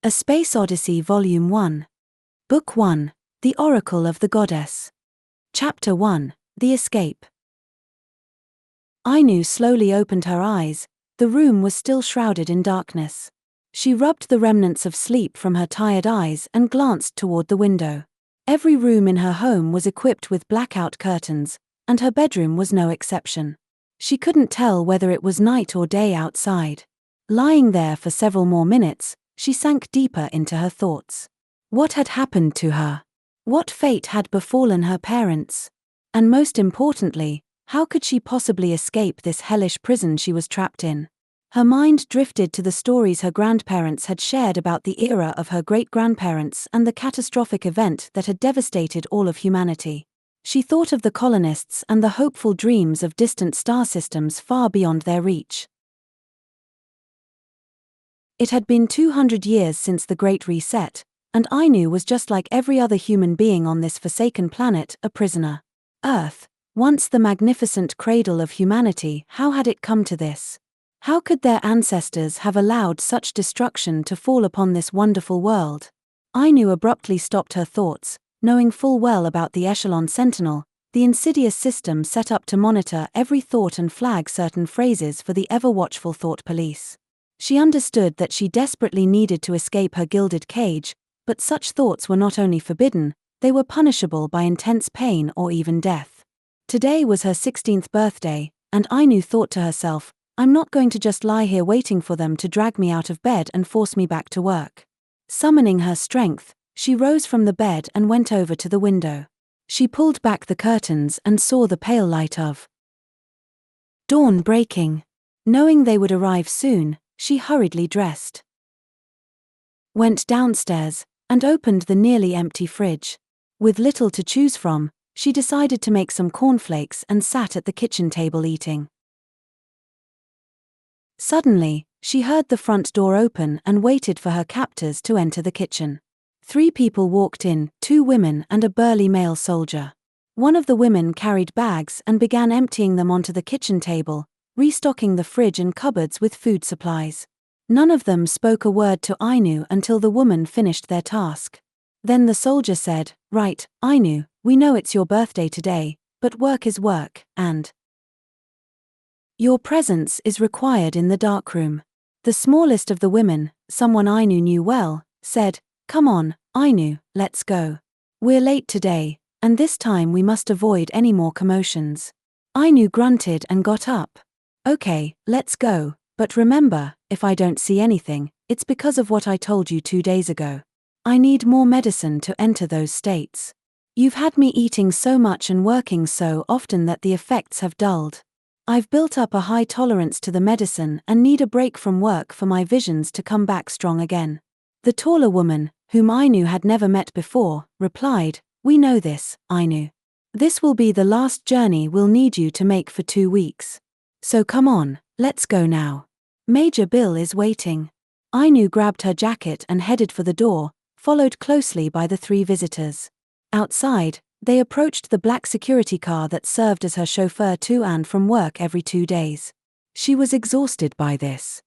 A Space Odyssey Volume 1. Book 1, The Oracle of the Goddess. Chapter 1, The Escape. Ainu slowly opened her eyes. The room was still shrouded in darkness. She rubbed the remnants of sleep from her tired eyes and glanced toward the window. Every room in her home was equipped with blackout curtains, and her bedroom was no exception. She couldn't tell whether it was night or day outside. Lying there for several more minutes, she sank deeper into her thoughts. What had happened to her? What fate had befallen her parents? And most importantly, how could she possibly escape this hellish prison she was trapped in? Her mind drifted to the stories her grandparents had shared about the era of her great-grandparents and the catastrophic event that had devastated all of humanity. She thought of the colonists and the hopeful dreams of distant star systems far beyond their reach. It had been 200 years since the Great Reset, and Ainu was just like every other human being on this forsaken planet, a prisoner. Earth, once the magnificent cradle of humanity, how had it come to this? How could their ancestors have allowed such destruction to fall upon this wonderful world? Ainu abruptly stopped her thoughts, knowing full well about the Echelon Sentinel, the insidious system set up to monitor every thought and flag certain phrases for the ever-watchful thought police. She understood that she desperately needed to escape her gilded cage, but such thoughts were not only forbidden, they were punishable by intense pain or even death. Today was her 16th birthday, and Ainu thought to herself, I'm not going to just lie here waiting for them to drag me out of bed and force me back to work. Summoning her strength, she rose from the bed and went over to the window. She pulled back the curtains and saw the pale light of dawn breaking. Knowing they would arrive soon, she hurriedly dressed, went downstairs, and opened the nearly empty fridge. With little to choose from, she decided to make some cornflakes and sat at the kitchen table eating. Suddenly, she heard the front door open and waited for her captors to enter the kitchen. 3 people walked in, 2 women and a burly male soldier. One of the women carried bags and began emptying them onto the kitchen table, restocking the fridge and cupboards with food supplies. None of them spoke a word to Ainu until the woman finished their task. Then the soldier said, Right, Ainu, we know it's your birthday today, but work is work, and your presence is required in the darkroom. The smallest of the women, someone Ainu knew well, said, Come on, Ainu, let's go. We're late today, and this time we must avoid any more commotions. Ainu grunted and got up. Okay, let's go, but remember, if I don't see anything, it's because of what I told you 2 days ago. I need more medicine to enter those states. You've had me eating so much and working so often that the effects have dulled. I've built up a high tolerance to the medicine and need a break from work for my visions to come back strong again. The taller woman, whom Ainu had never met before, replied, We know this, Ainu. This will be the last journey we'll need you to make for 2 weeks. So come on, let's go now. Major Bill is waiting. Ainu grabbed her jacket and headed for the door, followed closely by the 3 visitors. Outside, they approached the black security car that served as her chauffeur to and from work every 2 days. She was exhausted by this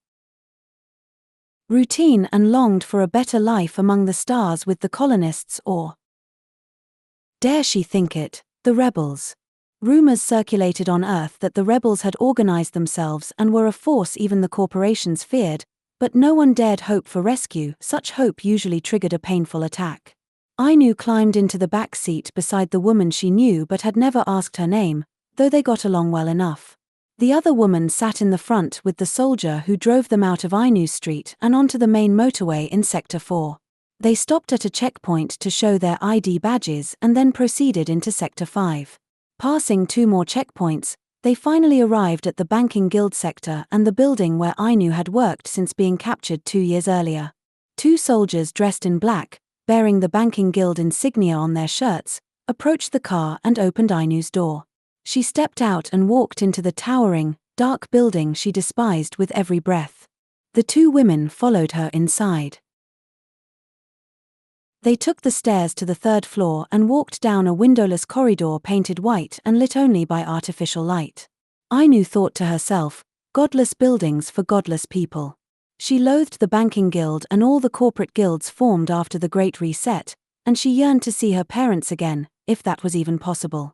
routine and longed for a better life among the stars with the colonists or, dare she think it, the rebels. Rumors circulated on Earth that the rebels had organized themselves and were a force even the corporations feared, but no one dared hope for rescue. Such hope usually triggered a painful attack. Ainu climbed into the back seat beside the woman she knew but had never asked her name, though they got along well enough. The other woman sat in the front with the soldier who drove them out of Ainu Street and onto the main motorway in Sector 4. They stopped at a checkpoint to show their ID badges and then proceeded into Sector 5. Passing 2 more checkpoints, they finally arrived at the banking guild sector and the building where Ainu had worked since being captured 2 years earlier. 2 soldiers dressed in black, bearing the banking guild insignia on their shirts, approached the car and opened Ainu's door. She stepped out and walked into the towering, dark building she despised with every breath. The 2 women followed her inside. They took the stairs to the 3rd floor and walked down a windowless corridor painted white and lit only by artificial light. Ainu thought to herself, godless buildings for godless people. She loathed the banking guild and all the corporate guilds formed after the Great Reset, and she yearned to see her parents again, if that was even possible.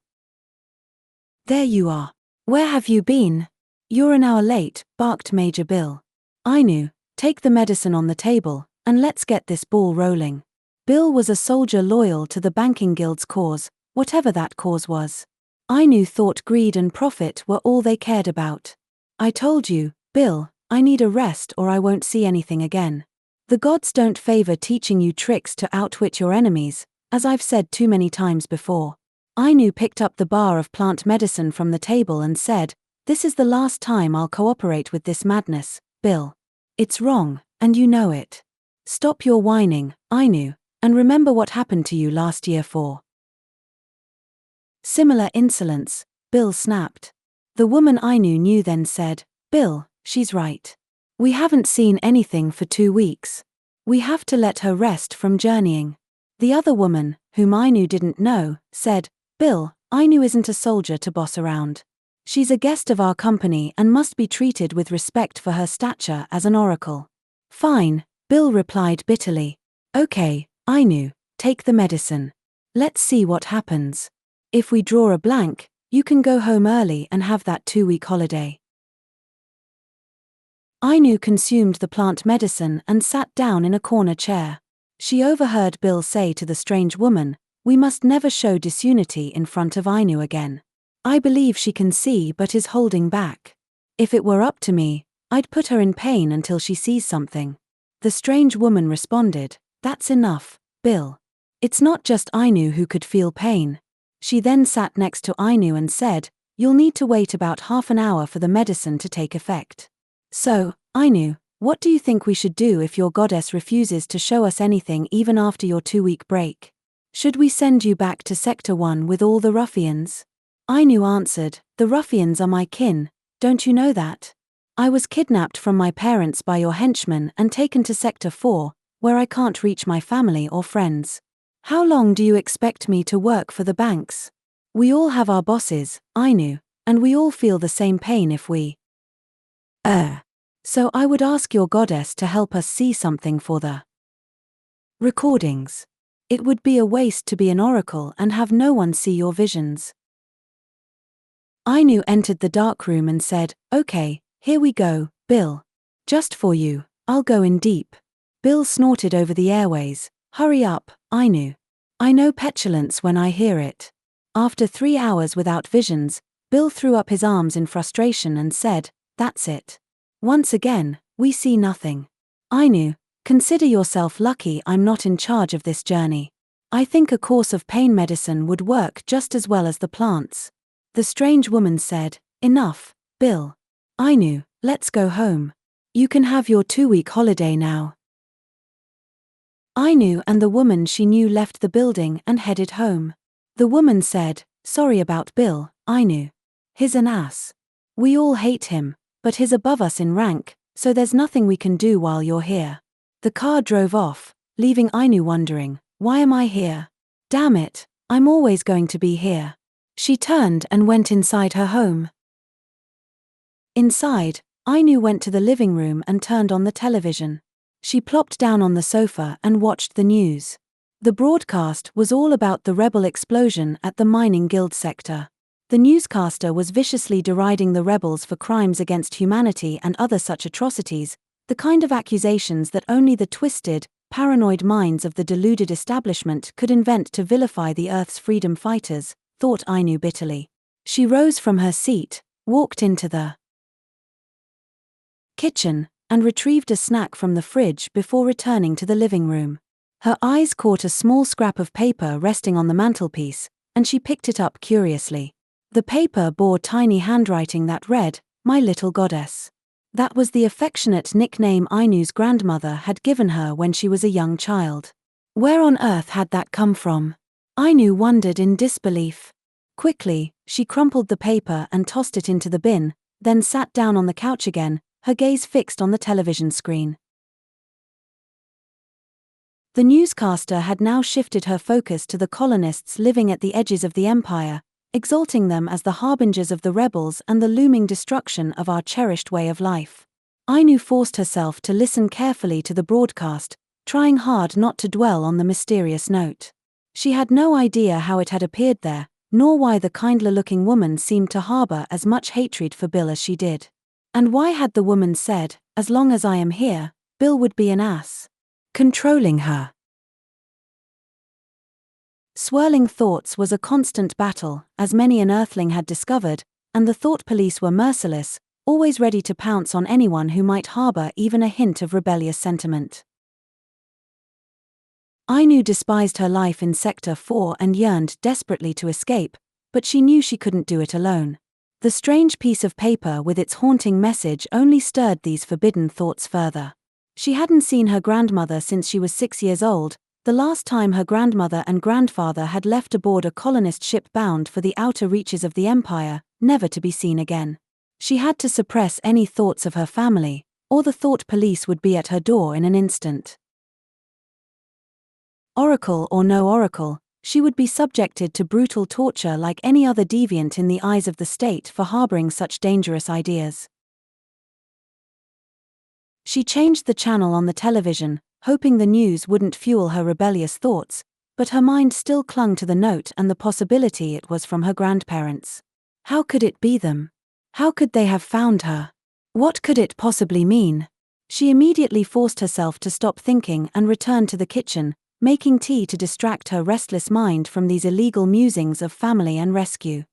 "There you are. Where have you been? You're an hour late," barked Major Bill. "Ainu, take the medicine on the table, and let's get this ball rolling." Bill was a soldier loyal to the banking guild's cause, whatever that cause was. Ainu thought greed and profit were all they cared about. "I told you, Bill, I need a rest or I won't see anything again. The gods don't favor teaching you tricks to outwit your enemies, as I've said too many times before." Ainu picked up the bar of plant medicine from the table and said, "This is the last time I'll cooperate with this madness, Bill. It's wrong, and you know it. Stop your whining, Ainu, and remember what happened to you last year for similar insolence," Bill snapped. The woman Ainu knew then said, "Bill, she's right. We haven't seen anything for 2 weeks. We have to let her rest from journeying." The other woman, whom Ainu didn't know, said, "Bill, Ainu isn't a soldier to boss around. She's a guest of our company and must be treated with respect for her stature as an oracle." "Fine," Bill replied bitterly. "Okay, Ainu, take the medicine. Let's see what happens. If we draw a blank, you can go home early and have that 2-week holiday." Ainu consumed the plant medicine and sat down in a corner chair. She overheard Bill say to the strange woman, "We must never show disunity in front of Ainu again. I believe she can see but is holding back. If it were up to me, I'd put her in pain until she sees something." The strange woman responded, "That's enough, Bill. It's not just Ainu who could feel pain." She then sat next to Ainu and said, "You'll need to wait about half an hour for the medicine to take effect. So, Ainu, what do you think we should do if your goddess refuses to show us anything even after your 2-week break? Should we send you back to Sector 1 with all the ruffians?" Ainu answered, "The ruffians are my kin, don't you know that? I was kidnapped from my parents by your henchmen and taken to Sector 4, where I can't reach my family or friends. How long do you expect me to work for the banks? We all have our bosses, Ainu, and we all feel the same pain if we So I would ask your goddess to help us see something for the recordings. It would be a waste to be an oracle and have no one see your visions." Ainu entered the dark room and said, "Okay, here we go, Bill. Just for you, I'll go in deep." Bill snorted over the airways, "Hurry up, Ainu. I know petulance when I hear it." After 3 hours without visions, Bill threw up his arms in frustration and said, "That's it. Once again, we see nothing. Ainu, consider yourself lucky I'm not in charge of this journey. I think a course of pain medicine would work just as well as the plants." The strange woman said, "Enough, Bill. Ainu, let's go home. You can have your 2-week holiday now." Ainu and the woman she knew left the building and headed home. The woman said, "Sorry about Bill, Ainu. He's an ass. We all hate him, but he's above us in rank, so there's nothing we can do while you're here." The car drove off, leaving Ainu wondering, "Why am I here? Damn it, I'm always going to be here." She turned and went inside her home. Inside, Ainu went to the living room and turned on the television. She plopped down on the sofa and watched the news. The broadcast was all about the rebel explosion at the mining guild sector. The newscaster was viciously deriding the rebels for crimes against humanity and other such atrocities, the kind of accusations that only the twisted, paranoid minds of the deluded establishment could invent to vilify the Earth's freedom fighters, thought Ainu bitterly. She rose from her seat, walked into the kitchen, and retrieved a snack from the fridge before returning to the living room. Her eyes caught a small scrap of paper resting on the mantelpiece, and she picked it up curiously. The paper bore tiny handwriting that read, "My little goddess." That was the affectionate nickname Ainu's grandmother had given her when she was a young child. Where on earth had that come from? Ainu wondered in disbelief. Quickly, she crumpled the paper and tossed it into the bin, then sat down on the couch again, her gaze fixed on the television screen. The newscaster had now shifted her focus to the colonists living at the edges of the empire, exalting them as the harbingers of the rebels and the looming destruction of our cherished way of life. Ainu forced herself to listen carefully to the broadcast, trying hard not to dwell on the mysterious note. She had no idea how it had appeared there, nor why the kindler-looking woman seemed to harbor as much hatred for Bill as she did. And why had the woman said, "As long as I am here, Bill would be an ass," controlling her? Swirling thoughts was a constant battle, as many an earthling had discovered, and the thought police were merciless, always ready to pounce on anyone who might harbor even a hint of rebellious sentiment. Ainu despised her life in Sector 4 and yearned desperately to escape, but she knew she couldn't do it alone. The strange piece of paper with its haunting message only stirred these forbidden thoughts further. She hadn't seen her grandmother since she was 6 years old, the last time her grandmother and grandfather had left aboard a colonist ship bound for the outer reaches of the Empire, never to be seen again. She had to suppress any thoughts of her family, or the thought police would be at her door in an instant. Oracle or no oracle, she would be subjected to brutal torture like any other deviant in the eyes of the state for harboring such dangerous ideas. She changed the channel on the television, hoping the news wouldn't fuel her rebellious thoughts, but her mind still clung to the note and the possibility it was from her grandparents. How could it be them? How could they have found her? What could it possibly mean? She immediately forced herself to stop thinking and return to the kitchen, making tea to distract her restless mind from these illegal musings of family and rescue.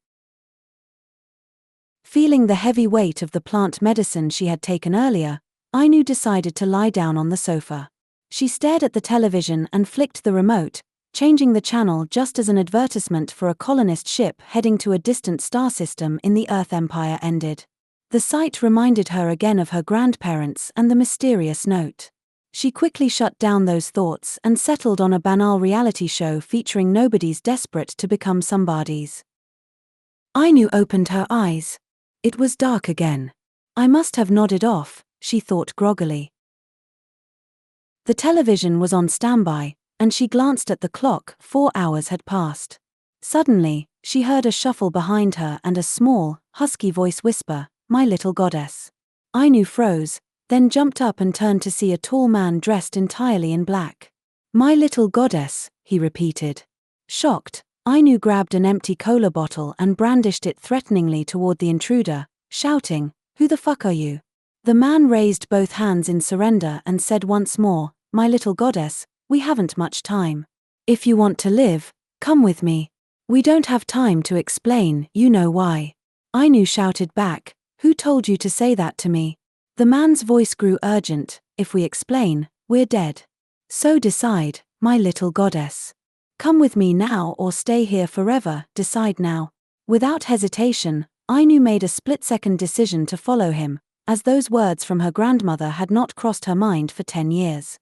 Feeling the heavy weight of the plant medicine she had taken earlier, Ainu decided to lie down on the sofa. She stared at the television and flicked the remote, changing the channel just as an advertisement for a colonist ship heading to a distant star system in the Earth Empire ended. The sight reminded her again of her grandparents and the mysterious note. She quickly shut down those thoughts and settled on a banal reality show featuring nobodies desperate to become somebodies. Ainu opened her eyes. It was dark again. I must have nodded off, she thought groggily. The television was on standby, and she glanced at the clock. 4 hours had passed. Suddenly, she heard a shuffle behind her and a small, husky voice whisper, "My little goddess." Ainu froze, then jumped up and turned to see a tall man dressed entirely in black. "My little goddess," he repeated. Shocked, Ainu grabbed an empty cola bottle and brandished it threateningly toward the intruder, shouting, "Who the fuck are you?" The man raised both hands in surrender and said once more, "My little goddess, we haven't much time. If you want to live, come with me. We don't have time to explain, you know why." Ainu shouted back, "Who told you to say that to me?" The man's voice grew urgent, "If we explain, we're dead. So decide, my little goddess. Come with me now or stay here forever, decide now." Without hesitation, Ainu made a split-second decision to follow him, as those words from her grandmother had not crossed her mind for 10 years.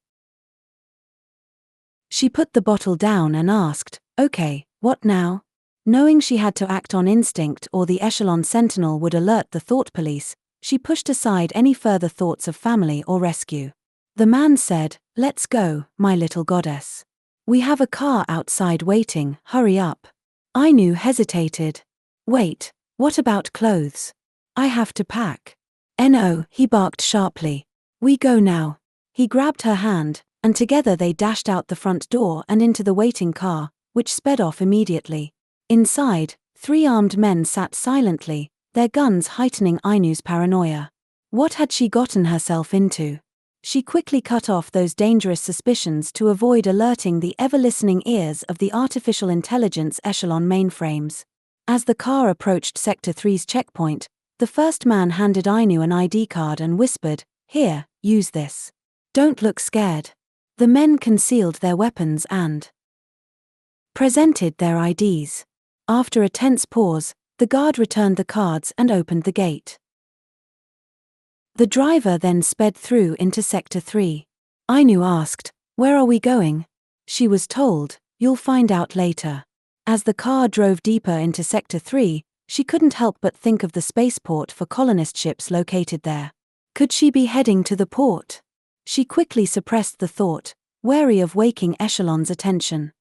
She put the bottle down and asked, "Okay, what now?" Knowing she had to act on instinct or the Echelon Sentinel would alert the thought police, she pushed aside any further thoughts of family or rescue. The man said, "Let's go, my little goddess. We have a car outside waiting, hurry up." Ainu hesitated. "Wait, what about clothes? I have to pack." "No," he barked sharply. "We go now." He grabbed her hand, and together they dashed out the front door and into the waiting car, which sped off immediately. Inside, 3 armed men sat silently, their guns heightening Ainu's paranoia. What had she gotten herself into? She quickly cut off those dangerous suspicions to avoid alerting the ever-listening ears of the artificial intelligence Echelon mainframes. As the car approached Sector 3's checkpoint, the first man handed Ainu an ID card and whispered, "Here, use this. Don't look scared." The men concealed their weapons and presented their IDs. After a tense pause, the guard returned the cards and opened the gate. The driver then sped through into Sector 3. Ainu asked, "Where are we going?" She was told, "You'll find out later." As the car drove deeper into Sector 3, she couldn't help but think of the spaceport for colonist ships located there. Could she be heading to the port? She quickly suppressed the thought, wary of waking Echelon's attention.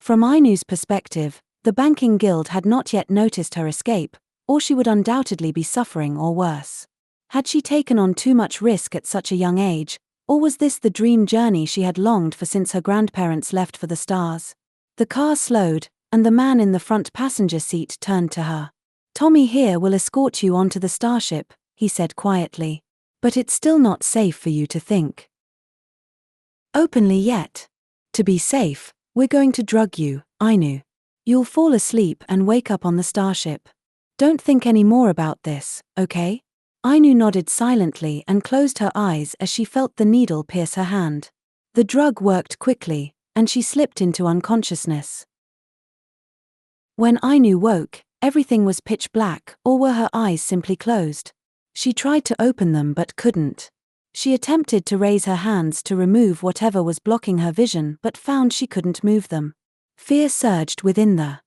From Ainu's perspective, the banking guild had not yet noticed her escape, or she would undoubtedly be suffering or worse. Had she taken on too much risk at such a young age, or was this the dream journey she had longed for since her grandparents left for the stars? The car slowed, and the man in the front passenger seat turned to her. "Tommy here will escort you onto the starship," he said quietly. "But it's still not safe for you to think openly yet. To be safe, we're going to drug you, Ainu. You'll fall asleep and wake up on the starship. Don't think any more about this, okay?" Ainu nodded silently and closed her eyes as she felt the needle pierce her hand. The drug worked quickly, and she slipped into unconsciousness. When Ainu woke, everything was pitch black, or were her eyes simply closed? She tried to open them but couldn't. She attempted to raise her hands to remove whatever was blocking her vision but found she couldn't move them. Fear surged within the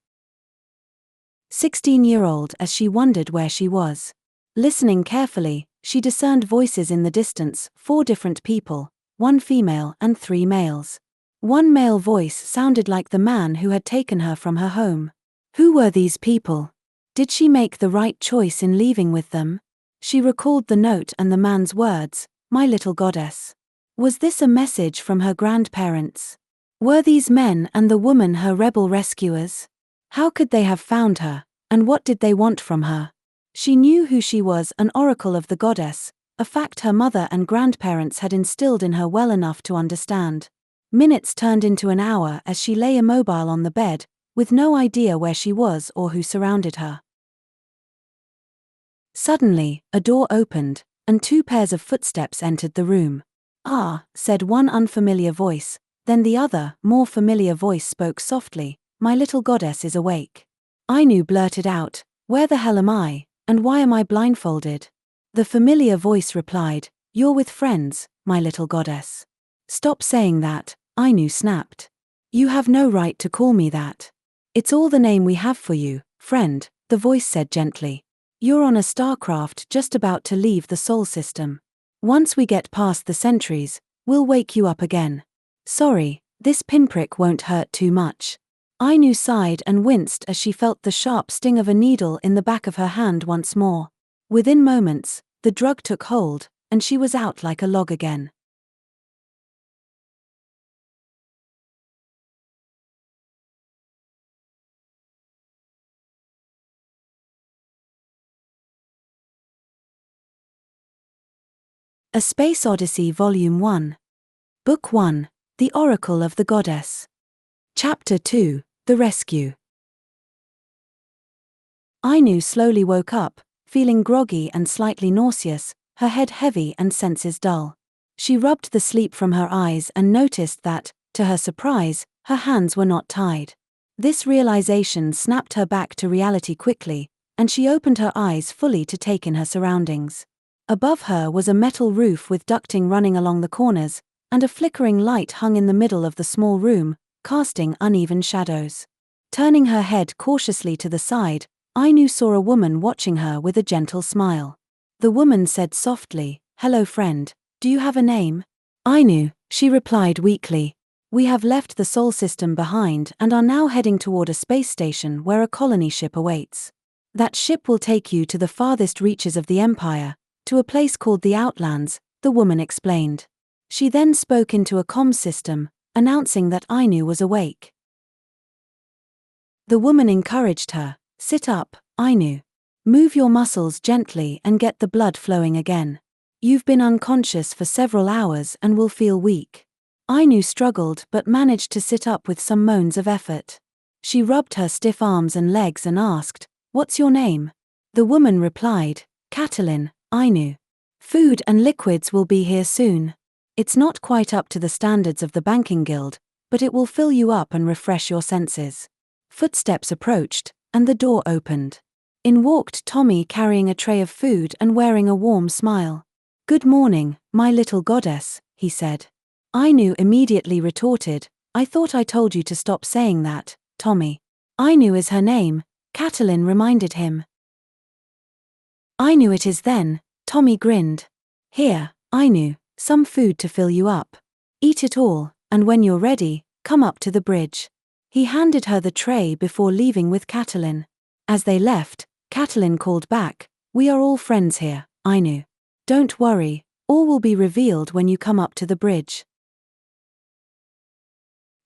16-year-old as she wondered where she was. Listening carefully, she discerned voices in the distance, 4 different people, 1 female and 3 males. One male voice sounded like the man who had taken her from her home. Who were these people? Did she make the right choice in leaving with them? She recalled the note and the man's words, "My little goddess." Was this a message from her grandparents? Were these men and the woman her rebel rescuers? How could they have found her, and what did they want from her? She knew who she was, an oracle of the goddess, a fact her mother and grandparents had instilled in her well enough to understand. Minutes turned into an hour as she lay immobile on the bed, with no idea where she was or who surrounded her. Suddenly, a door opened, and 2 pairs of footsteps entered the room. "Ah," said one unfamiliar voice, then the other, more familiar voice spoke softly, "My little goddess is awake." Ainu blurted out, "Where the hell am I, and why am I blindfolded?" The familiar voice replied, "You're with friends, my little goddess." "Stop saying that," Ainu snapped. "You have no right to call me that. It's all the name we have for you, friend," the voice said gently. "You're on a starcraft just about to leave the Sol system. Once we get past the sentries, we'll wake you up again. Sorry, this pinprick won't hurt too much." Ainu sighed and winced as she felt the sharp sting of a needle in the back of her hand once more. Within moments, the drug took hold, and she was out like a log again. A Space Odyssey Volume 1. Book 1, The Oracle of the Goddess. Chapter 2, The Rescue. Ainu slowly woke up, feeling groggy and slightly nauseous, her head heavy and senses dull. She rubbed the sleep from her eyes and noticed that, to her surprise, her hands were not tied. This realization snapped her back to reality quickly, and she opened her eyes fully to take in her surroundings. Above her was a metal roof with ducting running along the corners, and a flickering light hung in the middle of the small room, casting uneven shadows. Turning her head cautiously to the side, Ainu saw a woman watching her with a gentle smile. The woman said softly, "Hello friend, do you have a name?" "Ainu," she replied weakly. "We have left the Sol system behind and are now heading toward a space station where a colony ship awaits. That ship will take you to the farthest reaches of the Empire, to a place called the Outlands," the woman explained. She then spoke into a comms system, announcing that Ainu was awake. The woman encouraged her, "Sit up, Ainu. Move your muscles gently and get the blood flowing again. You've been unconscious for several hours and will feel weak." Ainu struggled but managed to sit up with some moans of effort. She rubbed her stiff arms and legs and asked, "What's your name?" The woman replied, "Catalin, Ainu. Food and liquids will be here soon. It's not quite up to the standards of the banking guild, but it will fill you up and refresh your senses." Footsteps approached, and the door opened. In walked Tommy carrying a tray of food and wearing a warm smile. "Good morning, my little goddess," he said. Ainu immediately retorted, "I thought I told you to stop saying that, Tommy." "Ainu is her name," Catalin reminded him. "Ainu it is then," Tommy grinned. "Here, Ainu, some food to fill you up. Eat it all, and when you're ready, come up to the bridge." He handed her the tray before leaving with Catalin. As they left, Catalin called back, "We are all friends here, Ainu. Don't worry, all will be revealed when you come up to the bridge.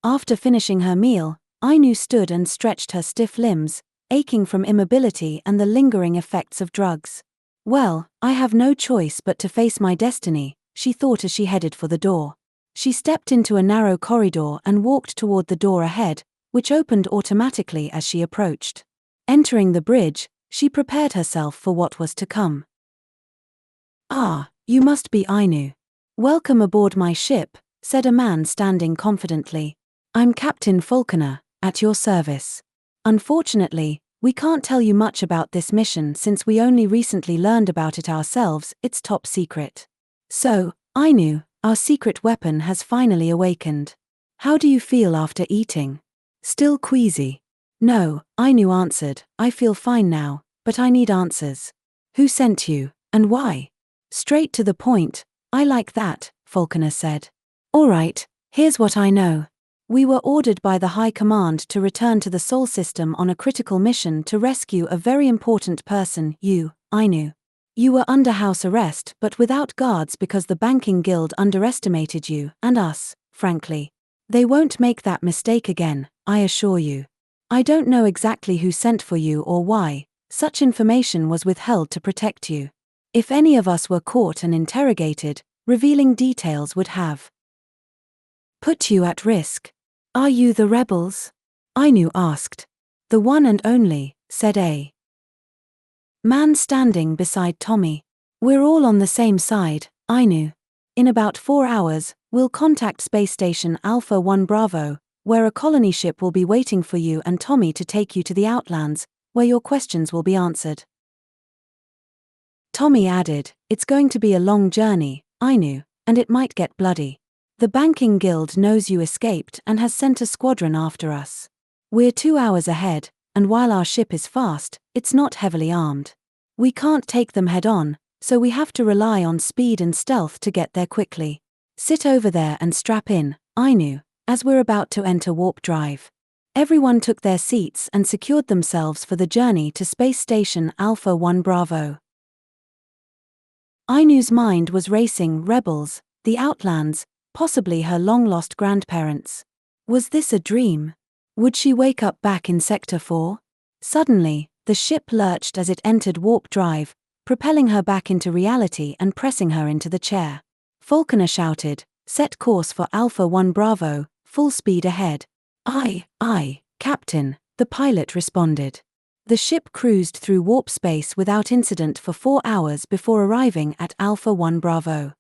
After finishing her meal, Ainu stood and stretched her stiff limbs, aching from immobility and the lingering effects of drugs. Well, I have no choice but to face my destiny, she thought as she headed for the door. She stepped into a narrow corridor and walked toward the door ahead, which opened automatically as she approached. Entering the bridge, she prepared herself for what was to come. "Ah, you must be Ainu. Welcome aboard my ship," said a man standing confidently. "I'm Captain Falconer, at your service. Unfortunately, we can't tell you much about this mission since we only recently learned about it ourselves. It's top secret. So, Ainu, our secret weapon has finally awakened. How do you feel after eating? Still queasy?" "No," Ainu answered, "I feel fine now, but I need answers. Who sent you, and why?" "Straight to the point, I like that," Falconer said. "All right, here's what I know. We were ordered by the High Command to return to the Sol system on a critical mission to rescue a very important person, you, Ainu. You were under house arrest but without guards because the banking guild underestimated you and us, frankly. They won't make that mistake again, I assure you. I don't know exactly who sent for you or why. Such information was withheld to protect you. If any of us were caught and interrogated, revealing details would have put you at risk. Are you the rebels?" Ainu asked. "The one and only," said a man standing beside Tommy. "We're all on the same side, Ainu. In about 4 hours, we'll contact Space Station Alpha 1 Bravo, where a colony ship will be waiting for you and Tommy to take you to the Outlands, where your questions will be answered." Tommy added, "It's going to be a long journey, Ainu, and it might get bloody. The banking guild knows you escaped and has sent a squadron after us. We're 2 hours ahead, and while our ship is fast, it's not heavily armed. We can't take them head on, so we have to rely on speed and stealth to get there quickly. Sit over there and strap in, Ainu, as we're about to enter warp drive." Everyone took their seats and secured themselves for the journey to Space Station Alpha 1 Bravo. Ainu's mind was racing. Rebels, the Outlands, possibly her long-lost grandparents. Was this a dream? Would she wake up back in Sector 4? Suddenly, the ship lurched as it entered warp drive, propelling her back into reality and pressing her into the chair. Falconer shouted, "Set course for Alpha 1 Bravo, full speed ahead." Aye, Captain," the pilot responded. The ship cruised through warp space without incident for 4 hours before arriving at Alpha 1 Bravo.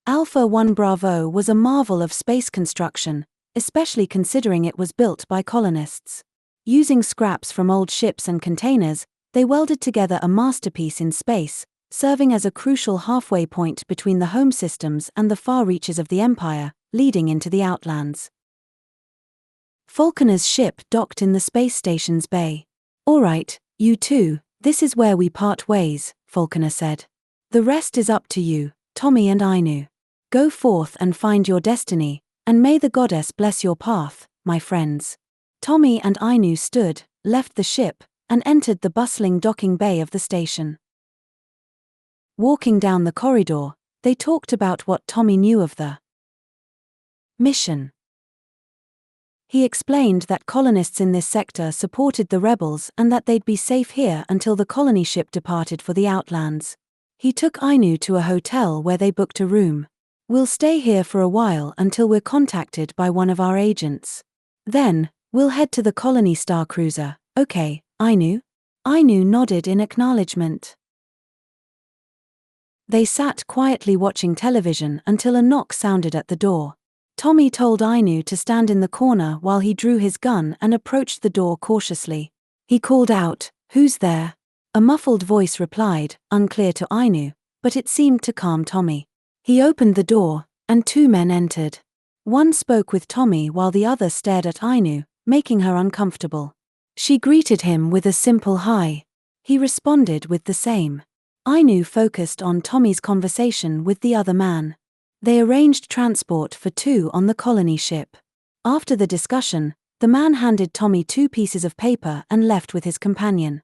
Alpha 1 Bravo was a marvel of space construction, especially considering it was built by colonists. Using scraps from old ships and containers, they welded together a masterpiece in space, serving as a crucial halfway point between the home systems and the far reaches of the Empire, leading into the Outlands. Falconer's ship docked in the space station's bay. "All right, you two, this is where we part ways," Falconer said. "The rest is up to you, Tommy and Ainu. Go forth and find your destiny, and may the goddess bless your path, my friends." Tommy and Ainu stood, left the ship, and entered the bustling docking bay of the station. Walking down the corridor, they talked about what Tommy knew of the mission. He explained that colonists in this sector supported the rebels and that they'd be safe here until the colony ship departed for the Outlands. He took Ainu to a hotel where they booked a room. "We'll stay here for a while until we're contacted by one of our agents. Then, we'll head to the colony star cruiser, okay, Ainu?" Ainu nodded in acknowledgement. They sat quietly watching television until a knock sounded at the door. Tommy told Ainu to stand in the corner while he drew his gun and approached the door cautiously. He called out, "Who's there?" A muffled voice replied, unclear to Ainu, but it seemed to calm Tommy. He opened the door, and 2 men entered. One spoke with Tommy while the other stared at Ainu, making her uncomfortable. She greeted him with a simple hi. He responded with the same. Ainu focused on Tommy's conversation with the other man. They arranged transport for 2 on the colony ship. After the discussion, the man handed Tommy 2 pieces of paper and left with his companion.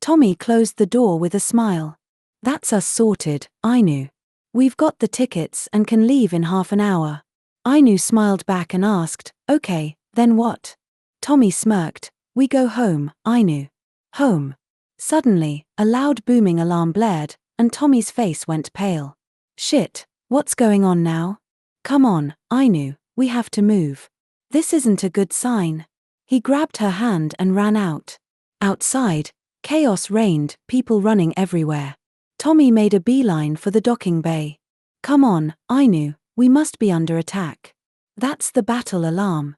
Tommy closed the door with a smile. That's us sorted, Ainu. We've got the tickets and can leave in half an hour. Ainu smiled back and asked, okay, then what? Tommy smirked, we go home, Ainu. Home. Suddenly, a loud booming alarm blared, and Tommy's face went pale. Shit, what's going on now? Come on, Ainu, we have to move. This isn't a good sign. He grabbed her hand and ran out. Outside, chaos reigned, people running everywhere. Tommy made a beeline for the docking bay. Come on, Ainu, we must be under attack. That's the battle alarm.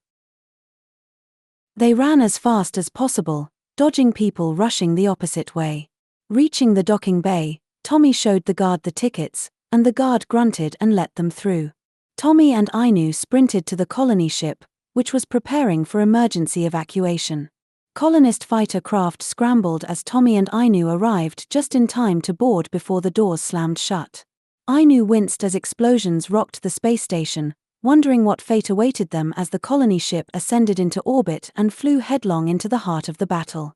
They ran as fast as possible, dodging people rushing the opposite way. Reaching the docking bay, Tommy showed the guard the tickets, and the guard grunted and let them through. Tommy and Ainu sprinted to the colony ship, which was preparing for emergency evacuation. Colonist fighter craft scrambled as Tommy and Ainu arrived just in time to board before the doors slammed shut. Ainu winced as explosions rocked the space station, wondering what fate awaited them as the colony ship ascended into orbit and flew headlong into the heart of the battle.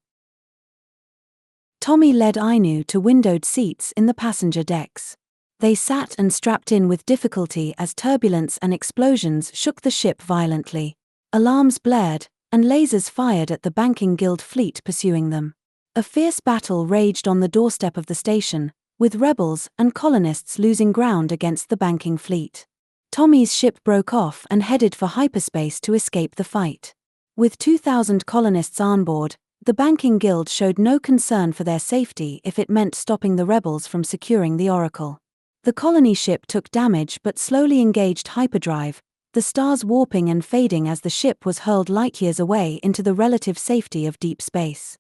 Tommy led Ainu to windowed seats in the passenger decks. They sat and strapped in with difficulty as turbulence and explosions shook the ship violently. Alarms blared, and lasers fired at the banking guild fleet pursuing them. A fierce battle raged on the doorstep of the station, with rebels and colonists losing ground against the banking fleet. Tommy's ship broke off and headed for hyperspace to escape the fight. With 2,000 colonists on board, the banking guild showed no concern for their safety if it meant stopping the rebels from securing the Oracle. The colony ship took damage but slowly engaged hyperdrive, the stars warping and fading as the ship was hurled light-years away into the relative safety of deep space.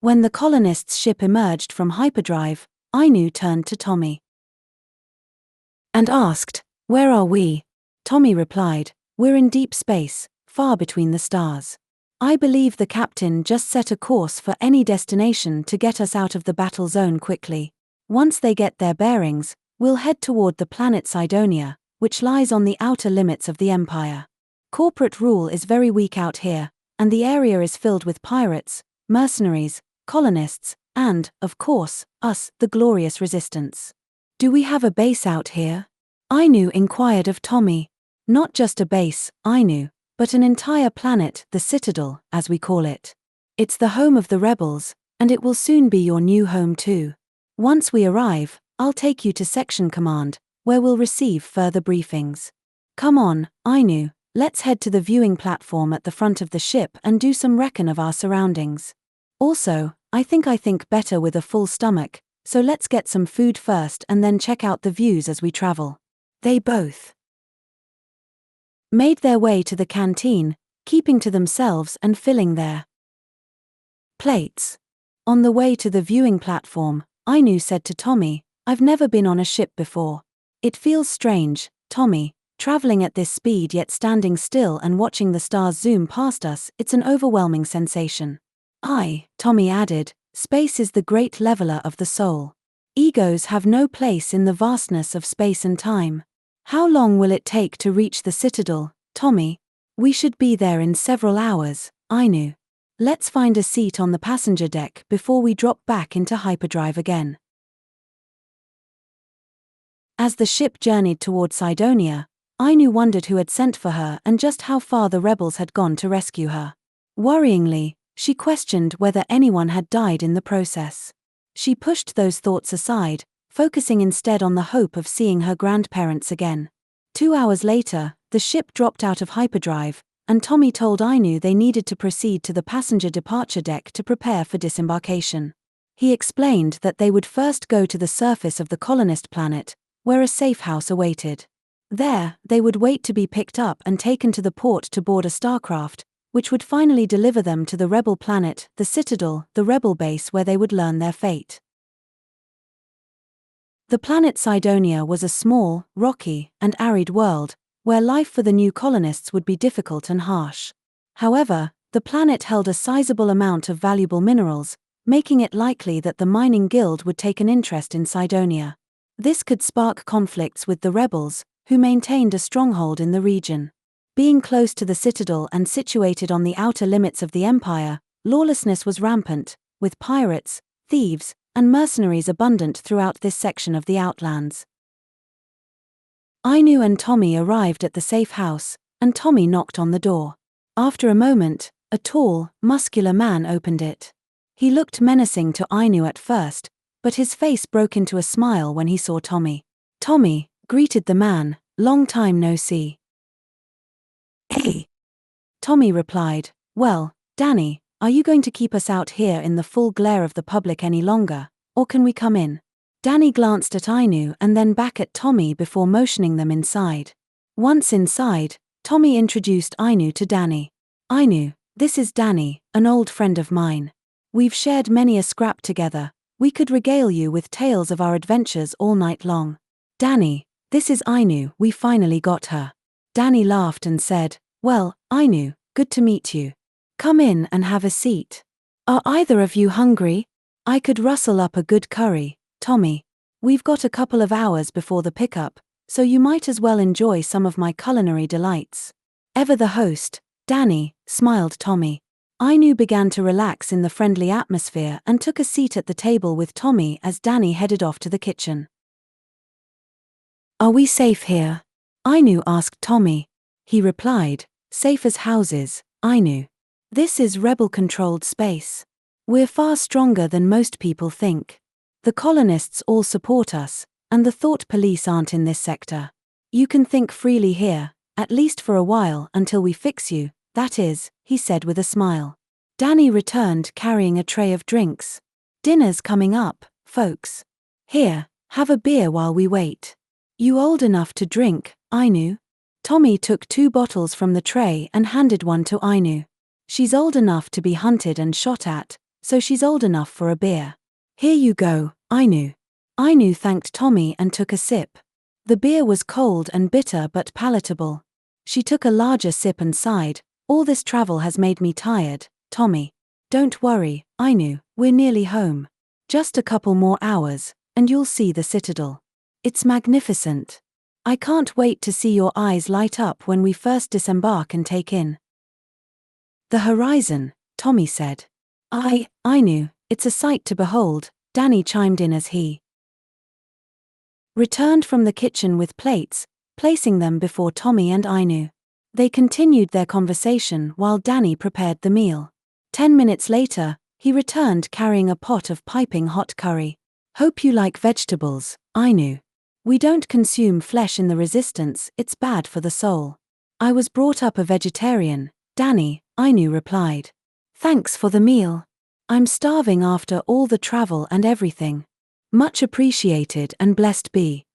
When the colonists' ship emerged from hyperdrive, Ainu turned to Tommy and asked, "Where are we?" Tommy replied, "We're in deep space, far between the stars. I believe the captain just set a course for any destination to get us out of the battle zone quickly. Once they get their bearings, we'll head toward the planet Cydonia, which lies on the outer limits of the Empire. Corporate rule is very weak out here, and the area is filled with pirates, mercenaries, colonists, and, of course, us, the glorious resistance. Do we have a base out here?" Ainu inquired of Tommy. "Not just a base, Ainu, but an entire planet, the Citadel, as we call it. It's the home of the rebels, and it will soon be your new home too. Once we arrive, I'll take you to Section Command, where we'll receive further briefings. Come on, Ainu, let's head to the viewing platform at the front of the ship and do some recon of our surroundings. Also, I think better with a full stomach, so let's get some food first and then check out the views as we travel." They both made their way to the canteen, keeping to themselves and filling their plates. On the way to the viewing platform, Ainu said to Tommy, "I've never been on a ship before. It feels strange, Tommy, traveling at this speed yet standing still and watching the stars zoom past us. It's an overwhelming sensation." Tommy added, "Space is the great leveler of the soul. Egos have no place in the vastness of space and time. How long will it take to reach the Citadel, Tommy? We should be there in several hours, Ainu. Let's find a seat on the passenger deck before we drop back into hyperdrive again." As the ship journeyed toward Cydonia, Ainu wondered who had sent for her and just how far the rebels had gone to rescue her. Worryingly, she questioned whether anyone had died in the process. She pushed those thoughts aside, focusing instead on the hope of seeing her grandparents again. 2 hours later, the ship dropped out of hyperdrive, and Tommy told Ainu they needed to proceed to the passenger departure deck to prepare for disembarkation. He explained that they would first go to the surface of the colonist planet, where a safe house awaited. There, they would wait to be picked up and taken to the port to board a starcraft, which would finally deliver them to the rebel planet, the Citadel, the rebel base where they would learn their fate. The planet Cydonia was a small, rocky, and arid world, where life for the new colonists would be difficult and harsh. However, the planet held a sizable amount of valuable minerals, making it likely that the mining guild would take an interest in Cydonia. This could spark conflicts with the rebels, who maintained a stronghold in the region. Being close to the Citadel and situated on the outer limits of the Empire, lawlessness was rampant, with pirates, thieves, and mercenaries abundant throughout this section of the Outlands. Ainu and Tommy arrived at the safe house, and Tommy knocked on the door. After a moment, a tall, muscular man opened it. He looked menacing to Ainu at first, but his face broke into a smile when he saw Tommy. "Tommy," greeted the man, "long time no see." "Hey," Tommy replied. "Well, Danny, are you going to keep us out here in the full glare of the public any longer, or can we come in?" Danny glanced at Ainu and then back at Tommy before motioning them inside. Once inside, Tommy introduced Ainu to Danny. "Ainu, this is Danny, an old friend of mine. We've shared many a scrap together. We could regale you with tales of our adventures all night long. Danny, this is Ainu, we finally got her." Danny laughed and said, "Well, Ainu, good to meet you. Come in and have a seat. Are either of you hungry? I could rustle up a good curry, Tommy. We've got a couple of hours before the pickup, so you might as well enjoy some of my culinary delights." Ever the host, Danny, smiled Tommy. Ainu began to relax in the friendly atmosphere and took a seat at the table with Tommy as Danny headed off to the kitchen. "Are we safe here?" Ainu asked Tommy. He replied, "Safe as houses, Ainu. This is rebel-controlled space. We're far stronger than most people think. The colonists all support us, and the thought police aren't in this sector. You can think freely here, at least for a while until we fix you, that is," he said with a smile. Danny returned carrying a tray of drinks. "Dinner's coming up, folks. Here, have a beer while we wait. You old enough to drink, Ainu?" Tommy took 2 bottles from the tray and handed one to Ainu. "She's old enough to be hunted and shot at, so she's old enough for a beer. Here you go, Ainu." Ainu thanked Tommy and took a sip. The beer was cold and bitter but palatable. She took a larger sip and sighed, "All this travel has made me tired, Tommy. Don't worry, Ainu, we're nearly home. Just a couple more hours, and you'll see the citadel. It's magnificent. I can't wait to see your eyes light up when we first disembark and take in the horizon," Tommy said. Ainu, it's a sight to behold," Danny chimed in as he returned from the kitchen with plates, placing them before Tommy and Ainu. They continued their conversation while Danny prepared the meal. 10 minutes later, he returned carrying a pot of piping hot curry. "Hope you like vegetables, Ainu. We don't consume flesh in the Resistance, it's bad for the soul." "I was brought up a vegetarian, Danny," Ainu replied. "Thanks for the meal. I'm starving after all the travel and everything." "Much appreciated and blessed be."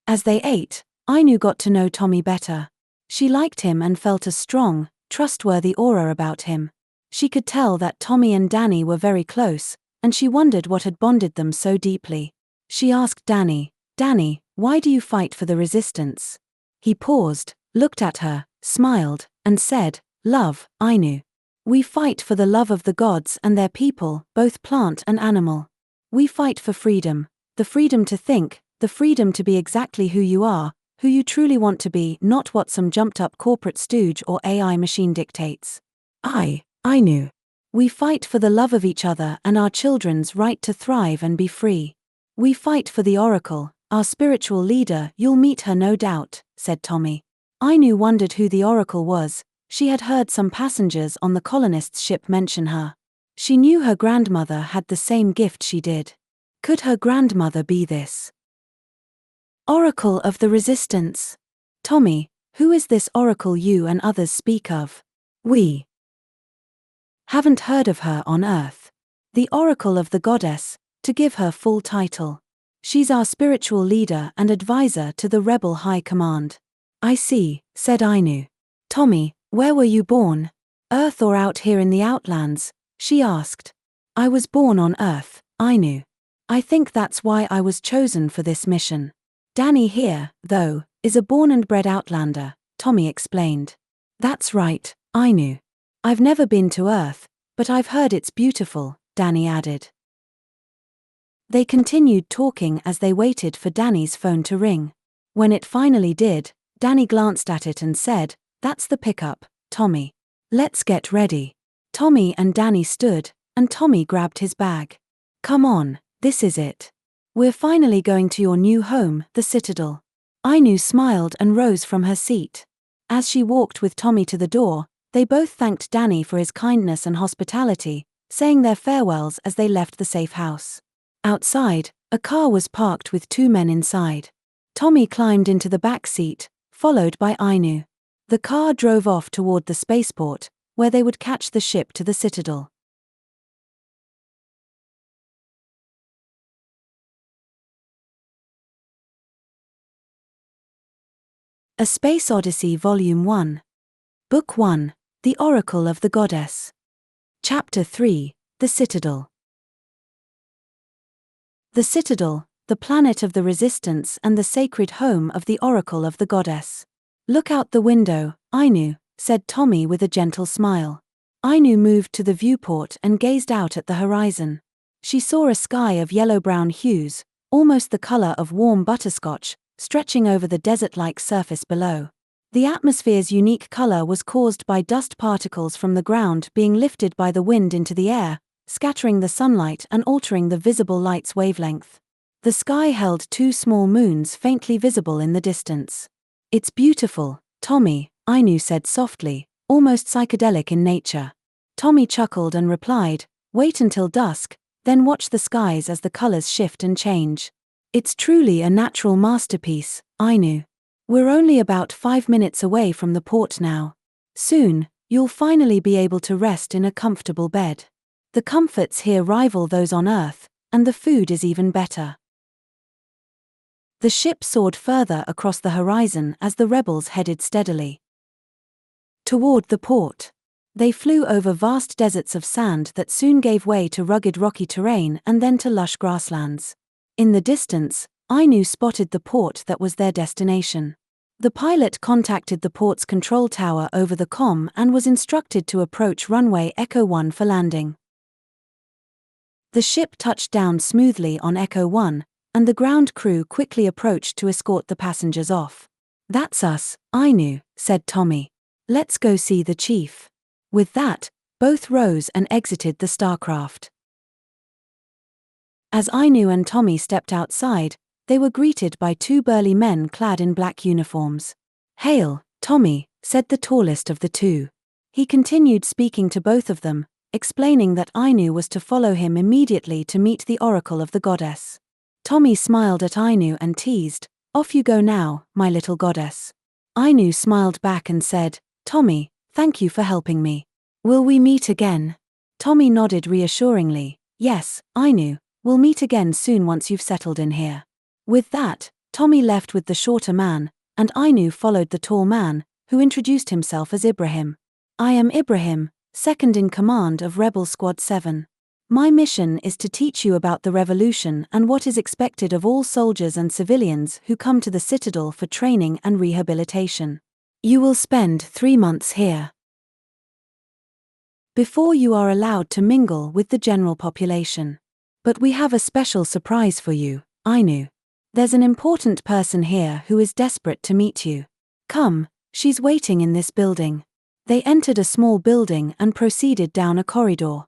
As they ate, Ainu got to know Tommy better. She liked him and felt a strong, trustworthy aura about him. She could tell that Tommy and Danny were very close, and she wondered what had bonded them so deeply. She asked Danny, "Danny, why do you fight for the Resistance?" He paused, looked at her, smiled, and said, "Love, Ainu. We fight for the love of the gods and their people, both plant and animal. We fight for freedom, the freedom to think, the freedom to be exactly who you are, who you truly want to be, not what some jumped-up corporate stooge or AI machine dictates. Ainu. We fight for the love of each other and our children's right to thrive and be free. We fight for the Oracle, our spiritual leader. You'll meet her no doubt," said Tommy. Ainu wondered who the Oracle was. She had heard some passengers on the colonists' ship mention her. She knew her grandmother had the same gift she did. Could her grandmother be this Oracle of the Resistance? "Tommy, who is this Oracle you and others speak of? We haven't heard of her on Earth." "The Oracle of the Goddess, to give her full title. She's our spiritual leader and advisor to the Rebel High Command." "I see," said Ainu. "Tommy, where were you born? Earth or out here in the Outlands?" she asked. "I was born on Earth, Ainu. I think that's why I was chosen for this mission. Danny here, though, is a born and bred Outlander," Tommy explained. "That's right, Ainu. I've never been to Earth, but I've heard it's beautiful," Danny added. They continued talking as they waited for Danny's phone to ring. When it finally did, Danny glanced at it and said, "That's the pickup, Tommy. Let's get ready." Tommy and Danny stood, and Tommy grabbed his bag. "Come on, this is it. We're finally going to your new home, the Citadel." Ainu smiled and rose from her seat. As she walked with Tommy to the door, they both thanked Danny for his kindness and hospitality, saying their farewells as they left the safe house. Outside, a car was parked with two men inside. Tommy climbed into the back seat, followed by Ainu. The car drove off toward the spaceport, where they would catch the ship to the Citadel. A Space Odyssey Volume 1. Book 1, The Oracle of the Goddess. Chapter 3, The Citadel. The Citadel, the planet of the Resistance and the sacred home of the Oracle of the Goddess. "Look out the window, Ainu," said Tommy with a gentle smile. Ainu moved to the viewport and gazed out at the horizon. She saw a sky of yellow-brown hues, almost the color of warm butterscotch, stretching over the desert-like surface below. The atmosphere's unique color was caused by dust particles from the ground being lifted by the wind into the air, scattering the sunlight and altering the visible light's wavelength. The sky held two small moons faintly visible in the distance. "It's beautiful, Tommy," Ainu said softly, almost psychedelic in nature. Tommy chuckled and replied, "Wait until dusk, then watch the skies as the colors shift and change. It's truly a natural masterpiece, Ainu. We're only about 5 minutes away from the port now. Soon, you'll finally be able to rest in a comfortable bed. The comforts here rival those on Earth, and the food is even better." The ship soared further across the horizon as the rebels headed steadily toward the port. They flew over vast deserts of sand that soon gave way to rugged rocky terrain and then to lush grasslands. In the distance, Ainu spotted the port that was their destination. The pilot contacted the port's control tower over the comm and was instructed to approach runway Echo 1 for landing. The ship touched down smoothly on Echo 1, and the ground crew quickly approached to escort the passengers off. "That's us, Ainu," said Tommy. "Let's go see the chief." With that, both rose and exited the starcraft. As Ainu and Tommy stepped outside, they were greeted by two burly men clad in black uniforms. "Hail, Tommy," said the tallest of the two. He continued speaking to both of them, explaining that Ainu was to follow him immediately to meet the Oracle of the Goddess. Tommy smiled at Ainu and teased, "Off you go now, my little goddess." Ainu smiled back and said, "Tommy, thank you for helping me. Will we meet again?" Tommy nodded reassuringly, "Yes, Ainu, we'll meet again soon once you've settled in here." With that, Tommy left with the shorter man, and Ainu followed the tall man, who introduced himself as Ibrahim. "I am Ibrahim, second in command of Rebel Squad 7. My mission is to teach you about the revolution and what is expected of all soldiers and civilians who come to the Citadel for training and rehabilitation. You will spend 3 months here before you are allowed to mingle with the general population. But we have a special surprise for you, Ainu. There's an important person here who is desperate to meet you. Come, she's waiting in this building." They entered a small building and proceeded down a corridor.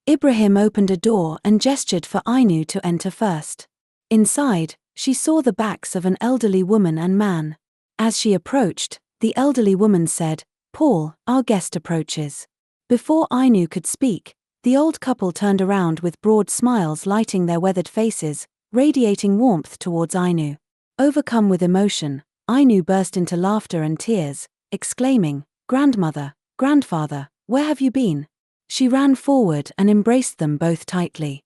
Ibrahim opened a door and gestured for Ainu to enter first. Inside, she saw the backs of an elderly woman and man. As she approached, the elderly woman said, "Paul, our guest approaches." Before Ainu could speak, the old couple turned around with broad smiles lighting their weathered faces, radiating warmth towards Ainu. Overcome with emotion, Ainu burst into laughter and tears, exclaiming, "Grandmother, grandfather, where have you been?" She ran forward and embraced them both tightly.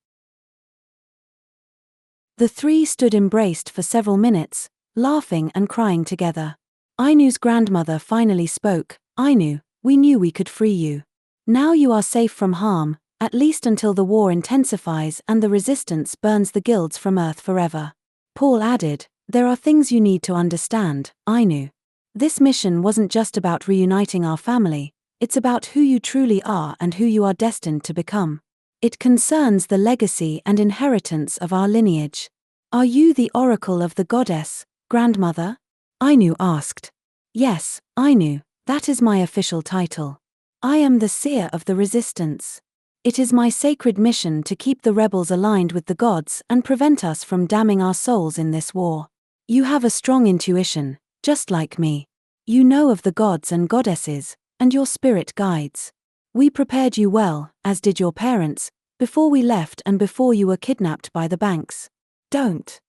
The three stood embraced for several minutes, laughing and crying together. Ainu's grandmother finally spoke, "Ainu, we knew we could free you. Now you are safe from harm, at least until the war intensifies and the resistance burns the guilds from Earth forever." Paul added, "There are things you need to understand, Ainu. This mission wasn't just about reuniting our family, it's about who you truly are and who you are destined to become. It concerns the legacy and inheritance of our lineage. Are you the Oracle of the Goddess, grandmother?" Ainu asked. "Yes, Ainu, that is my official title." I am the seer of the resistance. It is my sacred mission to keep the rebels aligned with the gods and prevent us from damning our souls in this war. You have a strong intuition, just like me. You know of the gods and goddesses, and your spirit guides. We prepared you well, as did your parents, before we left and before you were kidnapped by the banks. Don't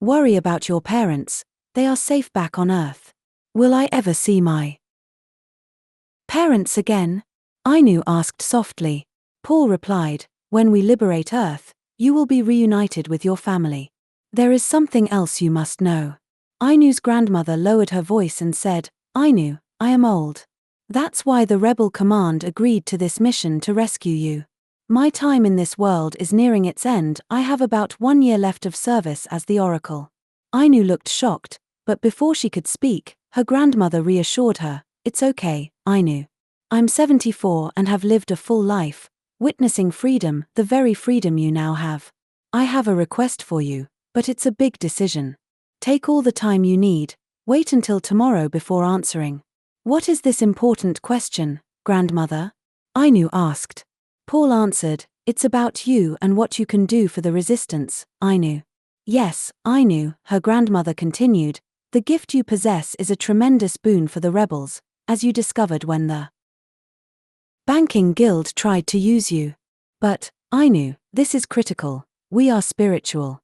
worry about your parents, they are safe back on Earth. Will I ever see my parents again? Ainu asked softly. Paul replied, when we liberate Earth, you will be reunited with your family. There is something else you must know. Ainu's grandmother lowered her voice and said, Ainu, I am old. That's why the rebel command agreed to this mission to rescue you. My time in this world is nearing its end. I have about 1 year left of service as the oracle. Ainu looked shocked, but before she could speak, her grandmother reassured her, it's okay, Ainu. I'm 74 and have lived a full life, witnessing freedom, the very freedom you now have. I have a request for you, but it's a big decision. Take all the time you need, wait until tomorrow before answering. What is this important question, grandmother? Ainu asked. Paul answered, it's about you and what you can do for the resistance, Ainu. Yes, Ainu, her grandmother continued, the gift you possess is a tremendous boon for the rebels, as you discovered when the banking guild tried to use you. But, Ainu, this is critical, we are spiritual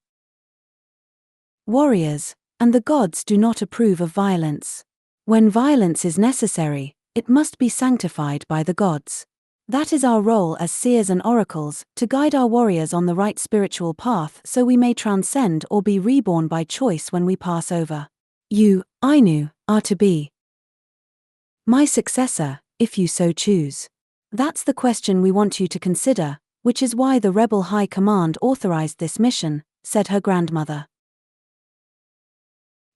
warriors, and the gods do not approve of violence. When violence is necessary, it must be sanctified by the gods. That is our role as seers and oracles, to guide our warriors on the right spiritual path so we may transcend or be reborn by choice when we pass over. You, Ainu, are to be my successor, if you so choose. That's the question we want you to consider, which is why the rebel high command authorized this mission, said her grandmother.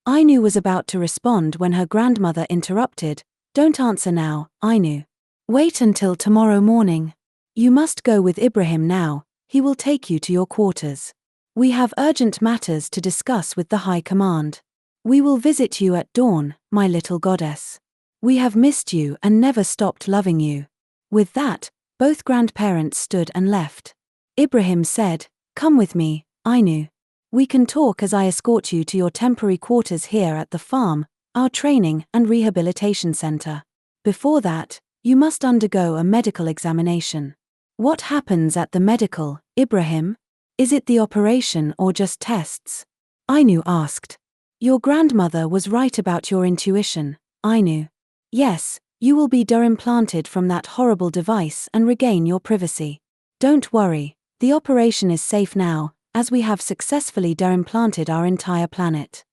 Ainu was about to respond when her grandmother interrupted, don't answer now, Ainu. Wait until tomorrow morning. You must go with Ibrahim now, he will take you to your quarters. We have urgent matters to discuss with the high command. We will visit you at dawn, my little goddess. We have missed you and never stopped loving you. With that, both grandparents stood and left. Ibrahim said, come with me, Ainu. We can talk as I escort you to your temporary quarters here at the farm, our training and rehabilitation center. Before that, you must undergo a medical examination. What happens at the medical, Ibrahim? Is it the operation or just tests? Ainu asked. Your grandmother was right about your intuition, Ainu. Yes, you will be de-implanted from that horrible device and regain your privacy. Don't worry, the operation is safe now, as we have successfully de-implanted our entire planet.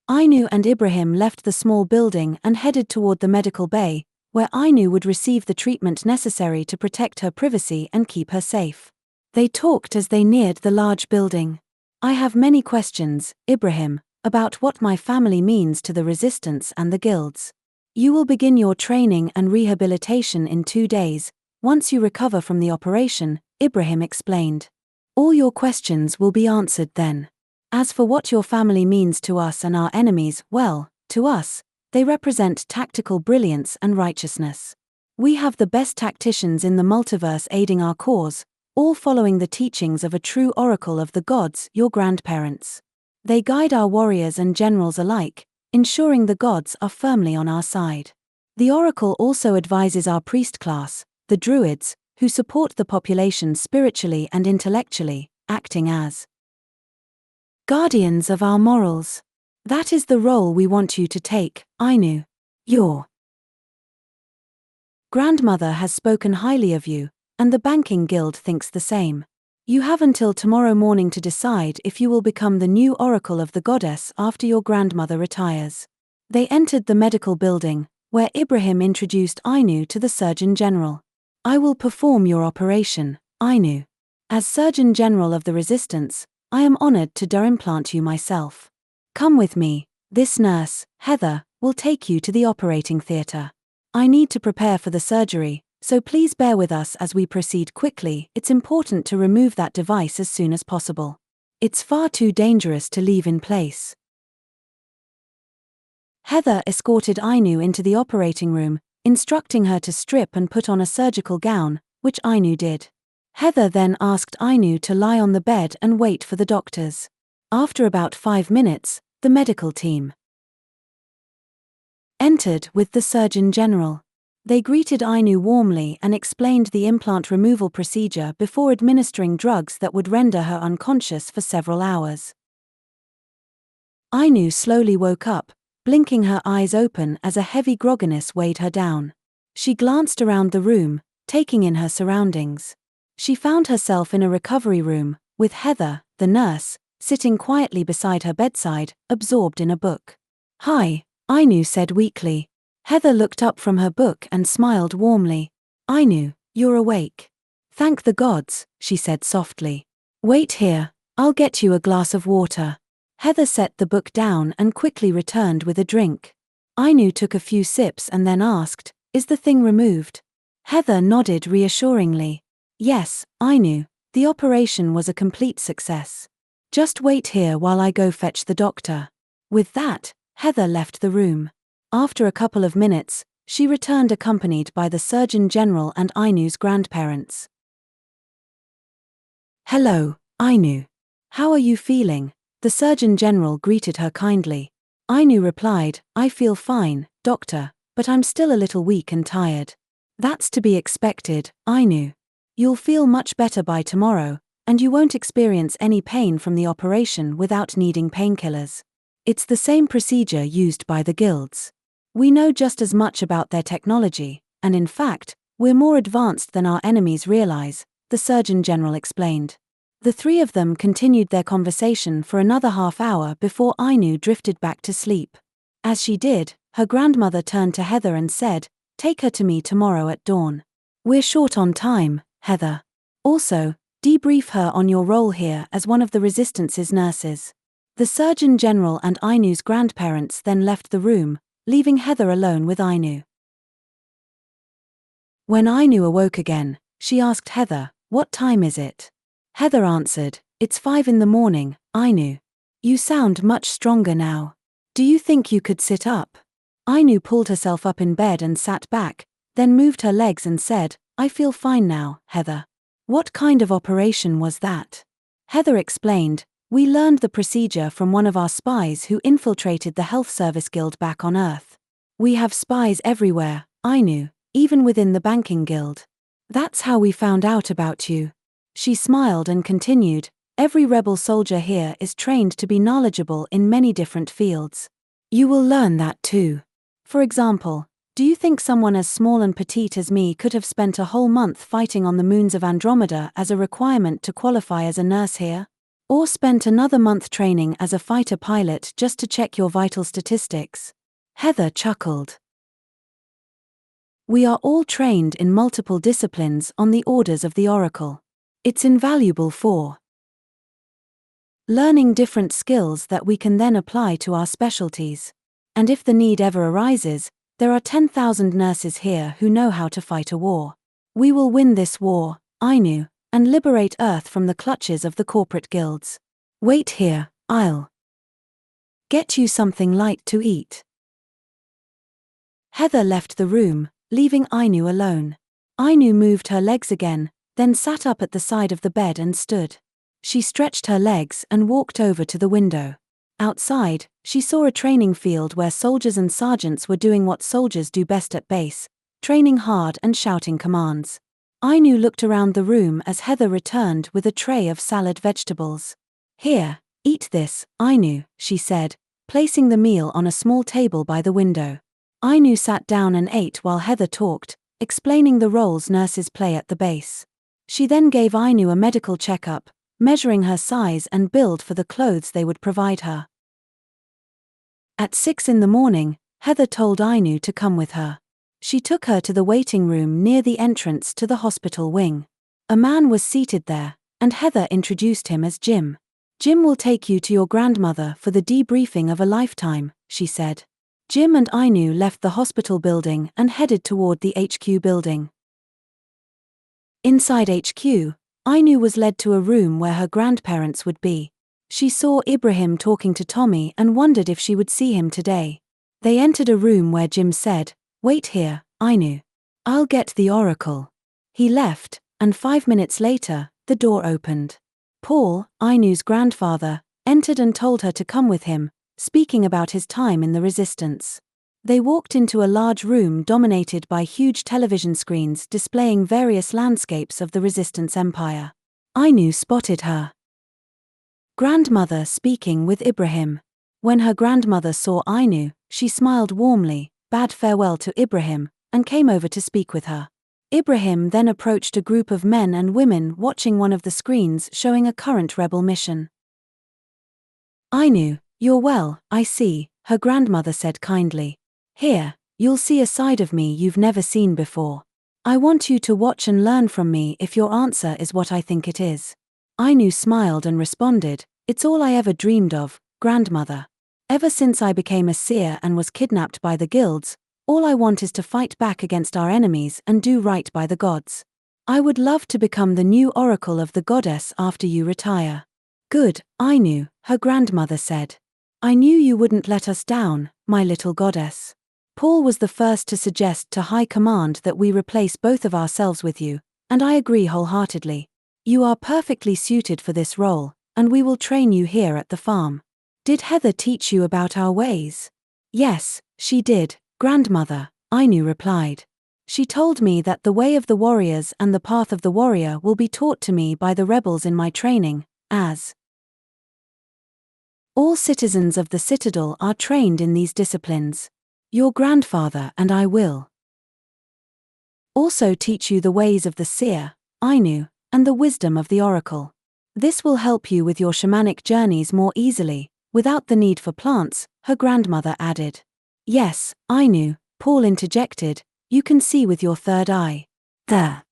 Ainu and Ibrahim left the small building and headed toward the medical bay, where Ainu would receive the treatment necessary to protect her privacy and keep her safe. They talked as they neared the large building. I have many questions, Ibrahim, about what my family means to the resistance and the guilds. You will begin your training and rehabilitation in 2 days. Once you recover from the operation, Ibrahim explained. All your questions will be answered then. As for what your family means to us and our enemies, well, to us, they represent tactical brilliance and righteousness. We have the best tacticians in the multiverse aiding our cause, all following the teachings of a true oracle of the gods, your grandparents. They guide our warriors and generals alike, ensuring the gods are firmly on our side. The oracle also advises our priest class, the druids, who support the population spiritually and intellectually, acting as guardians of our morals. That is the role we want you to take, Ainu. Your grandmother has spoken highly of you, and the banking guild thinks the same. You have until tomorrow morning to decide if you will become the new oracle of the goddess after your grandmother retires. They entered the medical building, where Ibrahim introduced Ainu to the Surgeon General. I will perform your operation, Ainu. As Surgeon General of the Resistance, I am honored to de-implant you myself. Come with me, this nurse, Heather, will take you to the operating theater. I need to prepare for the surgery, so please bear with us as we proceed quickly. It's important to remove that device as soon as possible. It's far too dangerous to leave in place. Heather escorted Ainu into the operating room, instructing her to strip and put on a surgical gown, which Ainu did. Heather then asked Ainu to lie on the bed and wait for the doctors. After about 5 minutes, the medical team entered with the Surgeon General. They greeted Ainu warmly and explained the implant removal procedure before administering drugs that would render her unconscious for several hours. Ainu slowly woke up, blinking her eyes open as a heavy grogginess weighed her down. She glanced around the room, taking in her surroundings. She found herself in a recovery room, with Heather, the nurse, sitting quietly beside her bedside, absorbed in a book. "Hi," Ainu said weakly. Heather looked up from her book and smiled warmly. "Ainu, you're awake." "Thank the gods," she said softly. "Wait here, I'll get you a glass of water." Heather set the book down and quickly returned with a drink. Ainu took a few sips and then asked, "Is the thing removed?" Heather nodded reassuringly. "Yes, Ainu, the operation was a complete success. Just wait here while I go fetch the doctor." With that, Heather left the room. After a couple of minutes, she returned accompanied by the Surgeon General and Ainu's grandparents. "Hello, Ainu. How are you feeling?" The Surgeon General greeted her kindly. Ainu replied, "I feel fine, doctor, but I'm still a little weak and tired." "That's to be expected, Ainu. You'll feel much better by tomorrow, and you won't experience any pain from the operation without needing painkillers. It's the same procedure used by the guilds. We know just as much about their technology, and in fact, we're more advanced than our enemies realize," the Surgeon General explained. The three of them continued their conversation for another half-hour before Ainu drifted back to sleep. As she did, her grandmother turned to Heather and said, "Take her to me tomorrow at dawn. We're short on time, Heather. Also, debrief her on your role here as one of the Resistance's nurses." The Surgeon General and Ainu's grandparents then left the room, leaving Heather alone with Ainu. When Ainu awoke again, she asked Heather, "What time is it?" Heather answered, "It's 5 in the morning, Ainu. You sound much stronger now. Do you think you could sit up?" Ainu pulled herself up in bed and sat back, then moved her legs and said, "I feel fine now, Heather." "What kind of operation was that?" Heather explained, "We learned the procedure from one of our spies who infiltrated the Health Service Guild back on Earth. We have spies everywhere, Ainu, even within the Banking Guild. That's how we found out about you." She smiled and continued, "Every rebel soldier here is trained to be knowledgeable in many different fields. You will learn that too. For example, do you think someone as small and petite as me could have spent a whole month fighting on the moons of Andromeda as a requirement to qualify as a nurse here? Or spent another month training as a fighter pilot just to check your vital statistics?" Heather chuckled. "We are all trained in multiple disciplines on the orders of the Oracle. It's invaluable for learning different skills that we can then apply to our specialties. And if the need ever arises, there are 10,000 nurses here who know how to fight a war. We will win this war, Ainu, and liberate Earth from the clutches of the corporate guilds. Wait here, I'll get you something light to eat." Heather left the room, leaving Ainu alone. Ainu moved her legs again, then sat up at the side of the bed and stood. She stretched her legs and walked over to the window. Outside, she saw a training field where soldiers and sergeants were doing what soldiers do best at base, training hard and shouting commands. Ainu looked around the room as Heather returned with a tray of salad vegetables. "Here, eat this, Ainu," she said, placing the meal on a small table by the window. Ainu sat down and ate while Heather talked, explaining the roles nurses play at the base. She then gave Ainu a medical checkup, measuring her size and build for the clothes they would provide her. At 6 in the morning, Heather told Ainu to come with her. She took her to the waiting room near the entrance to the hospital wing. A man was seated there, and Heather introduced him as Jim. "Jim will take you to your grandmother for the debriefing of a lifetime," she said. Jim and Ainu left the hospital building and headed toward the HQ building. Inside HQ, Ainu was led to a room where her grandparents would be. She saw Ibrahim talking to Tommy and wondered if she would see him today. They entered a room where Jim said, "Wait here, Ainu. I'll get the oracle." He left, and 5 minutes later, the door opened. Paul, Ainu's grandfather, entered and told her to come with him, speaking about his time in the resistance. They walked into a large room dominated by huge television screens displaying various landscapes of the resistance empire. Ainu spotted her grandmother speaking with Ibrahim. When her grandmother saw Ainu, she smiled warmly, bade farewell to Ibrahim, and came over to speak with her. Ibrahim then approached a group of men and women watching one of the screens showing a current rebel mission. "Ainu, you're well, I see," her grandmother said kindly. "Here, you'll see a side of me you've never seen before. I want you to watch and learn from me if your answer is what I think it is." Ainu smiled and responded, "It's all I ever dreamed of, grandmother. Ever since I became a seer and was kidnapped by the guilds, all I want is to fight back against our enemies and do right by the gods. I would love to become the new oracle of the goddess after you retire." "Good, Ainu," her grandmother said. "I knew you wouldn't let us down, my little goddess. Paul was the first to suggest to High Command that we replace both of ourselves with you, and I agree wholeheartedly. You are perfectly suited for this role, and we will train you here at the farm." "Did Heather teach you about our ways?" "Yes, she did, grandmother," Ainu replied. "She told me that the way of the warriors and the path of the warrior will be taught to me by the rebels in my training, as all citizens of the citadel are trained in these disciplines. Your grandfather and I will also teach you the ways of the seer, Ainu, and the wisdom of the oracle. This will help you with your shamanic journeys more easily, without the need for plants," her grandmother added. "Yes, Ainu," Paul interjected, "you can see with your third eye. The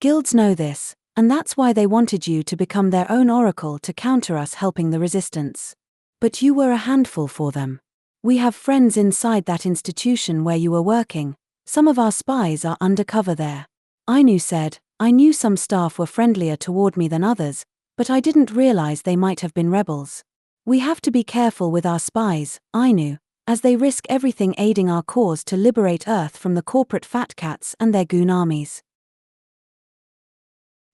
guilds know this, and that's why they wanted you to become their own oracle to counter us helping the resistance. But you were a handful for them. We have friends inside that institution where you were working. Some of our spies are undercover there." Ainu said, "I knew some staff were friendlier toward me than others, but I didn't realize they might have been rebels. We have to be careful with our spies, Ainu, as they risk everything aiding our cause to liberate Earth from the corporate fat cats and their goon armies.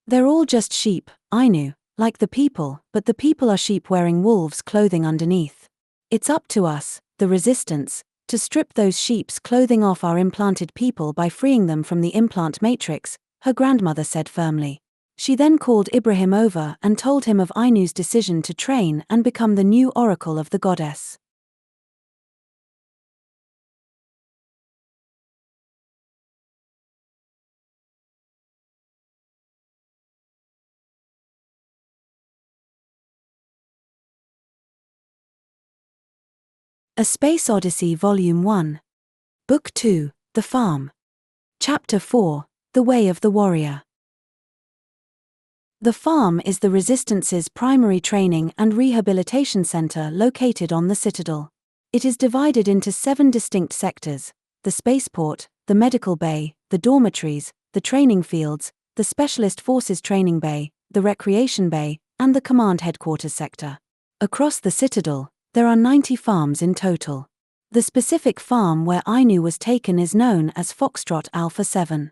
They're all just sheep, Ainu, like the people, but the people are sheep wearing wolves' clothing underneath. It's up to us, the resistance, to strip those sheep's clothing off our implanted people by freeing them from the implant matrix," her grandmother said firmly. She then called Ibrahim over and told him of Ainu's decision to train and become the new oracle of the goddess. A Space Odyssey Volume 1. Book 2, The Farm. Chapter 4, The Way of the Warrior. The farm is the Resistance's primary training and rehabilitation center located on the Citadel. It is divided into 7 distinct sectors: the spaceport, the medical bay, the dormitories, the training fields, the specialist forces training bay, the recreation bay, and the command headquarters sector. Across the Citadel, there are 90 farms in total. The specific farm where Ainu was taken is known as Foxtrot Alpha 7.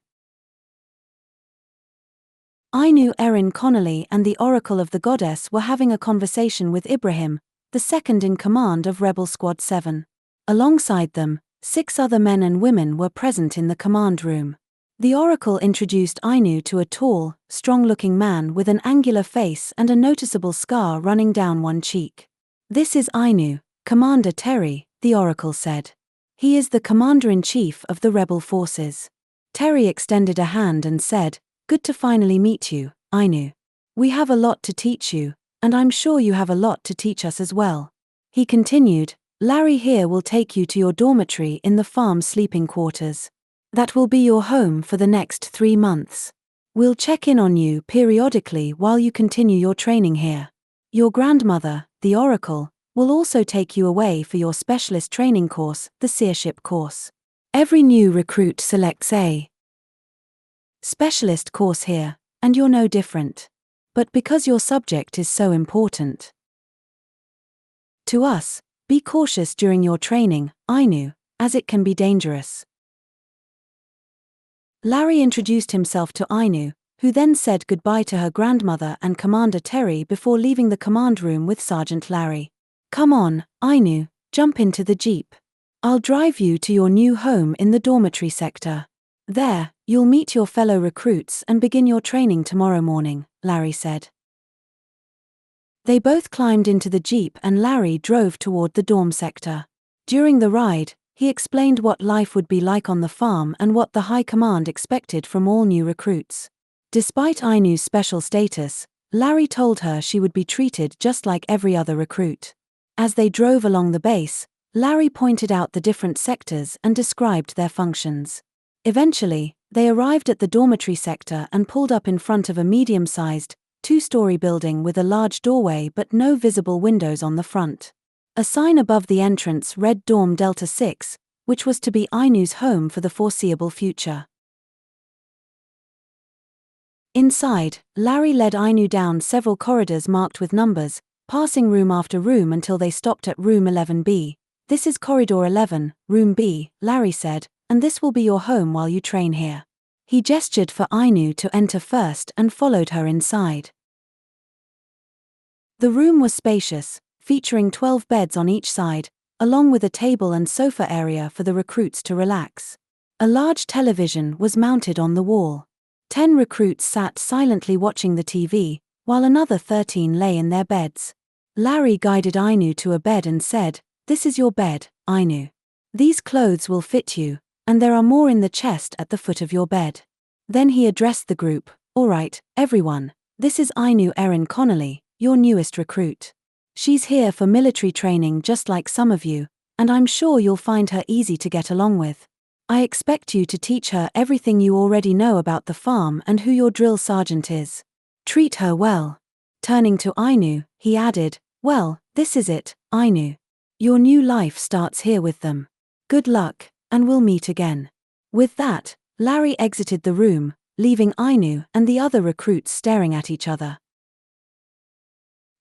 Ainu Erin Connolly and the Oracle of the Goddess were having a conversation with Ibrahim, the second in command of Rebel Squad 7. Alongside them, 6 other men and women were present in the command room. The Oracle introduced Ainu to a tall, strong-looking man with an angular face and a noticeable scar running down one cheek. "This is Ainu, Commander Terry," the Oracle said. "He is the Commander-in-Chief of the Rebel Forces." Terry extended a hand and said, "Good to finally meet you, Ainu. We have a lot to teach you, and I'm sure you have a lot to teach us as well." He continued, "Larry here will take you to your dormitory in the farm sleeping quarters. That will be your home for the next 3 months. We'll check in on you periodically while you continue your training here. Your grandmother, the Oracle, will also take you away for your specialist training course, the Seership course. Every new recruit selects a specialist course here, and you're no different. But because your subject is so important to us, Be cautious during your training, Ainu, as it can be dangerous. Larry introduced himself to Ainu, who then said goodbye to her grandmother and Commander Terry before leaving the command room with Sergeant Larry. Come on, Ainu, jump into the jeep. I'll drive you to your new home in the dormitory sector. There, you'll meet your fellow recruits and begin your training tomorrow morning, Larry said. They both climbed into the jeep and Larry drove toward the dorm sector. During the ride, he explained what life would be like on the farm and what the high command expected from all new recruits. Despite Ainu's special status, Larry told her she would be treated just like every other recruit. As they drove along the base, Larry pointed out the different sectors and described their functions. Eventually, they arrived at the dormitory sector and pulled up in front of a medium-sized, two-story building with a large doorway but no visible windows on the front. A sign above the entrance read Dorm Delta 6, which was to be Ainu's home for the foreseeable future. Inside, Larry led Ainu down several corridors marked with numbers, passing room after room until they stopped at room 11B. This is Corridor 11, Room B, Larry said, and this will be your home while you train here. He gestured for Ainu to enter first and followed her inside. The room was spacious, featuring 12 beds on each side, along with a table and sofa area for the recruits to relax. A large television was mounted on the wall. 10 recruits sat silently watching the TV, while another 13 lay in their beds. Larry guided Ainu to a bed and said, "This is your bed, Ainu. These clothes will fit you, and there are more in the chest at the foot of your bed." Then he addressed the group, "All right, everyone, this is Ainu Erin Connolly, your newest recruit. She's here for military training just like some of you, and I'm sure you'll find her easy to get along with. I expect you to teach her everything you already know about the farm and who your drill sergeant is. Treat her well." Turning to Ainu, he added, "Well, this is it, Ainu. Your new life starts here with them. Good luck, and we'll meet again." With that, Larry exited the room, leaving Ainu and the other recruits staring at each other.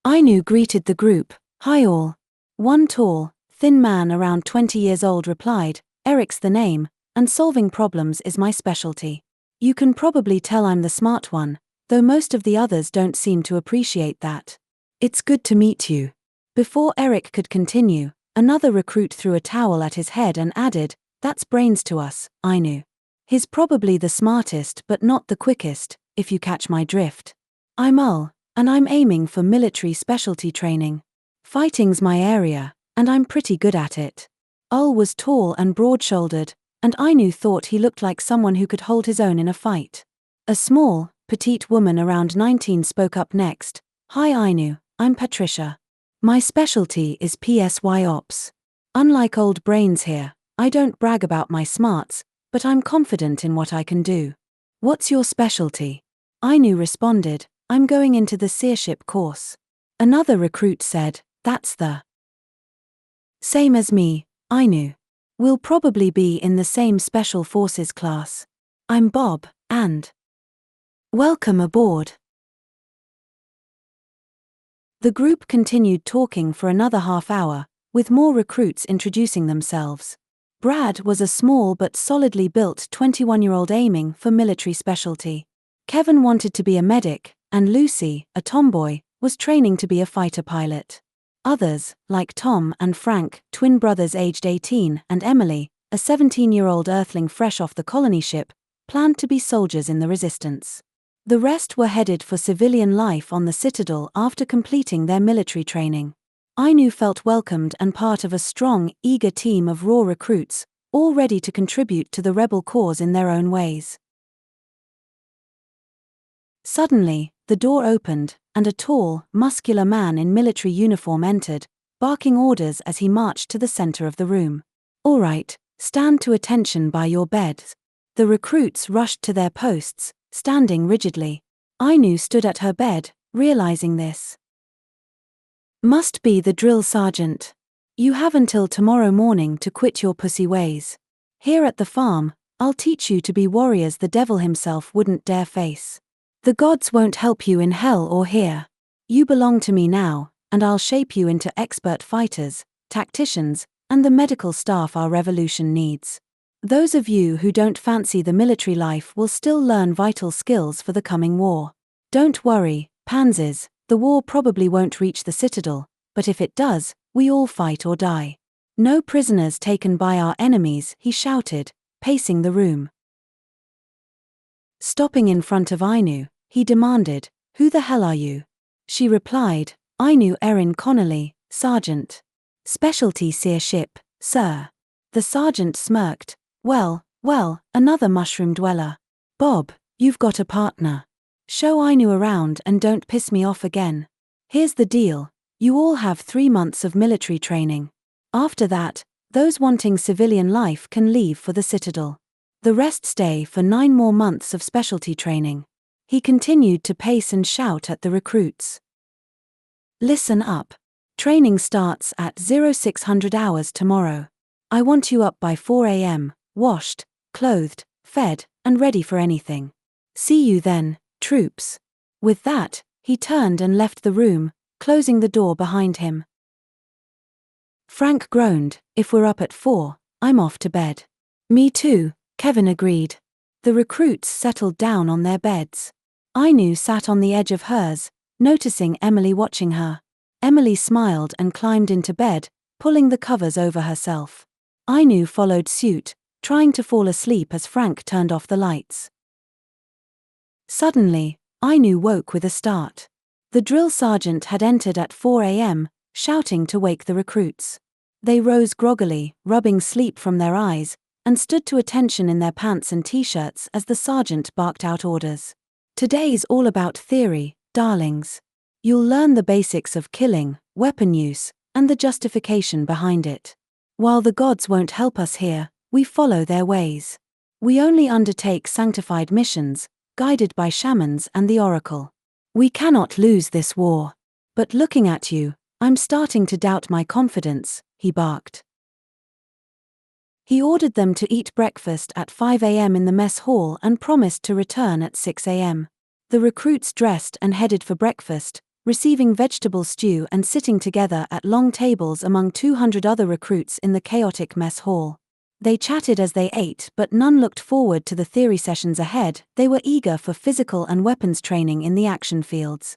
Ainu greeted the group, "Hi all." One tall, thin man around 20 years old replied, "Eric's the name, and solving problems is my specialty. You can probably tell I'm the smart one, though most of the others don't seem to appreciate that. It's good to meet you." Before Eric could continue, another recruit threw a towel at his head and added, "That's brains to us, Ainu. He's probably the smartest but not the quickest, if you catch my drift. I'm Ul, and I'm aiming for military specialty training. Fighting's my area, and I'm pretty good at it." Ul was tall and broad-shouldered, and Ainu thought he looked like someone who could hold his own in a fight. A small, petite woman around 19 spoke up next, "Hi Ainu, I'm Patricia. My specialty is PSY Ops. Unlike old brains here, I don't brag about my smarts, but I'm confident in what I can do." "What's your specialty?" Ainu responded, "I'm going into the seership course." Another recruit said, "That's the same as me, Ainu. We'll probably be in the same Special Forces class. I'm Bob, and welcome aboard." The group continued talking for another half hour, with more recruits introducing themselves. Brad was a small but solidly built 21-year-old aiming for military specialty. Kevin wanted to be a medic, and Lucy, a tomboy, was training to be a fighter pilot. Others, like Tom and Frank, twin brothers aged 18, and Emily, a 17-year-old earthling fresh off the colony ship, planned to be soldiers in the Resistance. The rest were headed for civilian life on the Citadel after completing their military training. Ainu felt welcomed and part of a strong, eager team of raw recruits, all ready to contribute to the rebel cause in their own ways. Suddenly, the door opened, and a tall, muscular man in military uniform entered, barking orders as he marched to the center of the room. "All right, stand to attention by your beds." The recruits rushed to their posts, standing rigidly. Ainu stood at her bed, realizing this must be the drill sergeant. "You have until tomorrow morning to quit your pussy ways. Here at the farm, I'll teach you to be warriors the devil himself wouldn't dare face. The gods won't help you in hell or here. You belong to me now, and I'll shape you into expert fighters, tacticians, and the medical staff our revolution needs. Those of you who don't fancy the military life will still learn vital skills for the coming war. Don't worry, panzers, the war probably won't reach the citadel, but if it does, we all fight or die. No prisoners taken by our enemies, he shouted, pacing the room. Stopping in front of Ainu, he demanded, "Who the hell are you?" She replied, "Ainu Erin Connolly, Sergeant. Specialty seer ship, sir." The sergeant smirked. Well, another mushroom dweller. Bob, you've got a partner. Show Ainu around and don't piss me off again. Here's the deal, you all have 3 months of military training. After that, those wanting civilian life can leave for the citadel. The rest stay for 9 more months of specialty training. He continued to pace and shout at the recruits. Listen up. Training starts at 0600 hours tomorrow. I want you up by 4 a.m., washed, clothed, fed, and ready for anything. See you then, troops. With that, he turned and left the room, closing the door behind him. Frank groaned, "If we're up at 4, I'm off to bed." "Me too," Kevin agreed. The recruits settled down on their beds. Ainu sat on the edge of hers, noticing Emily watching her. Emily smiled and climbed into bed, pulling the covers over herself. Ainu followed suit, trying to fall asleep as Frank turned off the lights. Suddenly, Ainu woke with a start. The drill sergeant had entered at 4 a.m., shouting to wake the recruits. They rose groggily, rubbing sleep from their eyes, and stood to attention in their pants and t-shirts as the sergeant barked out orders. "Today's all about theory, darlings. You'll learn the basics of killing, weapon use, and the justification behind it. While the gods won't help us here, we follow their ways. We only undertake sanctified missions, guided by shamans and the oracle. We cannot lose this war. But looking at you, I'm starting to doubt my confidence," he barked. He ordered them to eat breakfast at 5 a.m. in the mess hall and promised to return at 6 a.m. The recruits dressed and headed for breakfast, receiving vegetable stew and sitting together at long tables among 200 other recruits in the chaotic mess hall. They chatted as they ate, but none looked forward to the theory sessions ahead. They were eager for physical and weapons training in the action fields.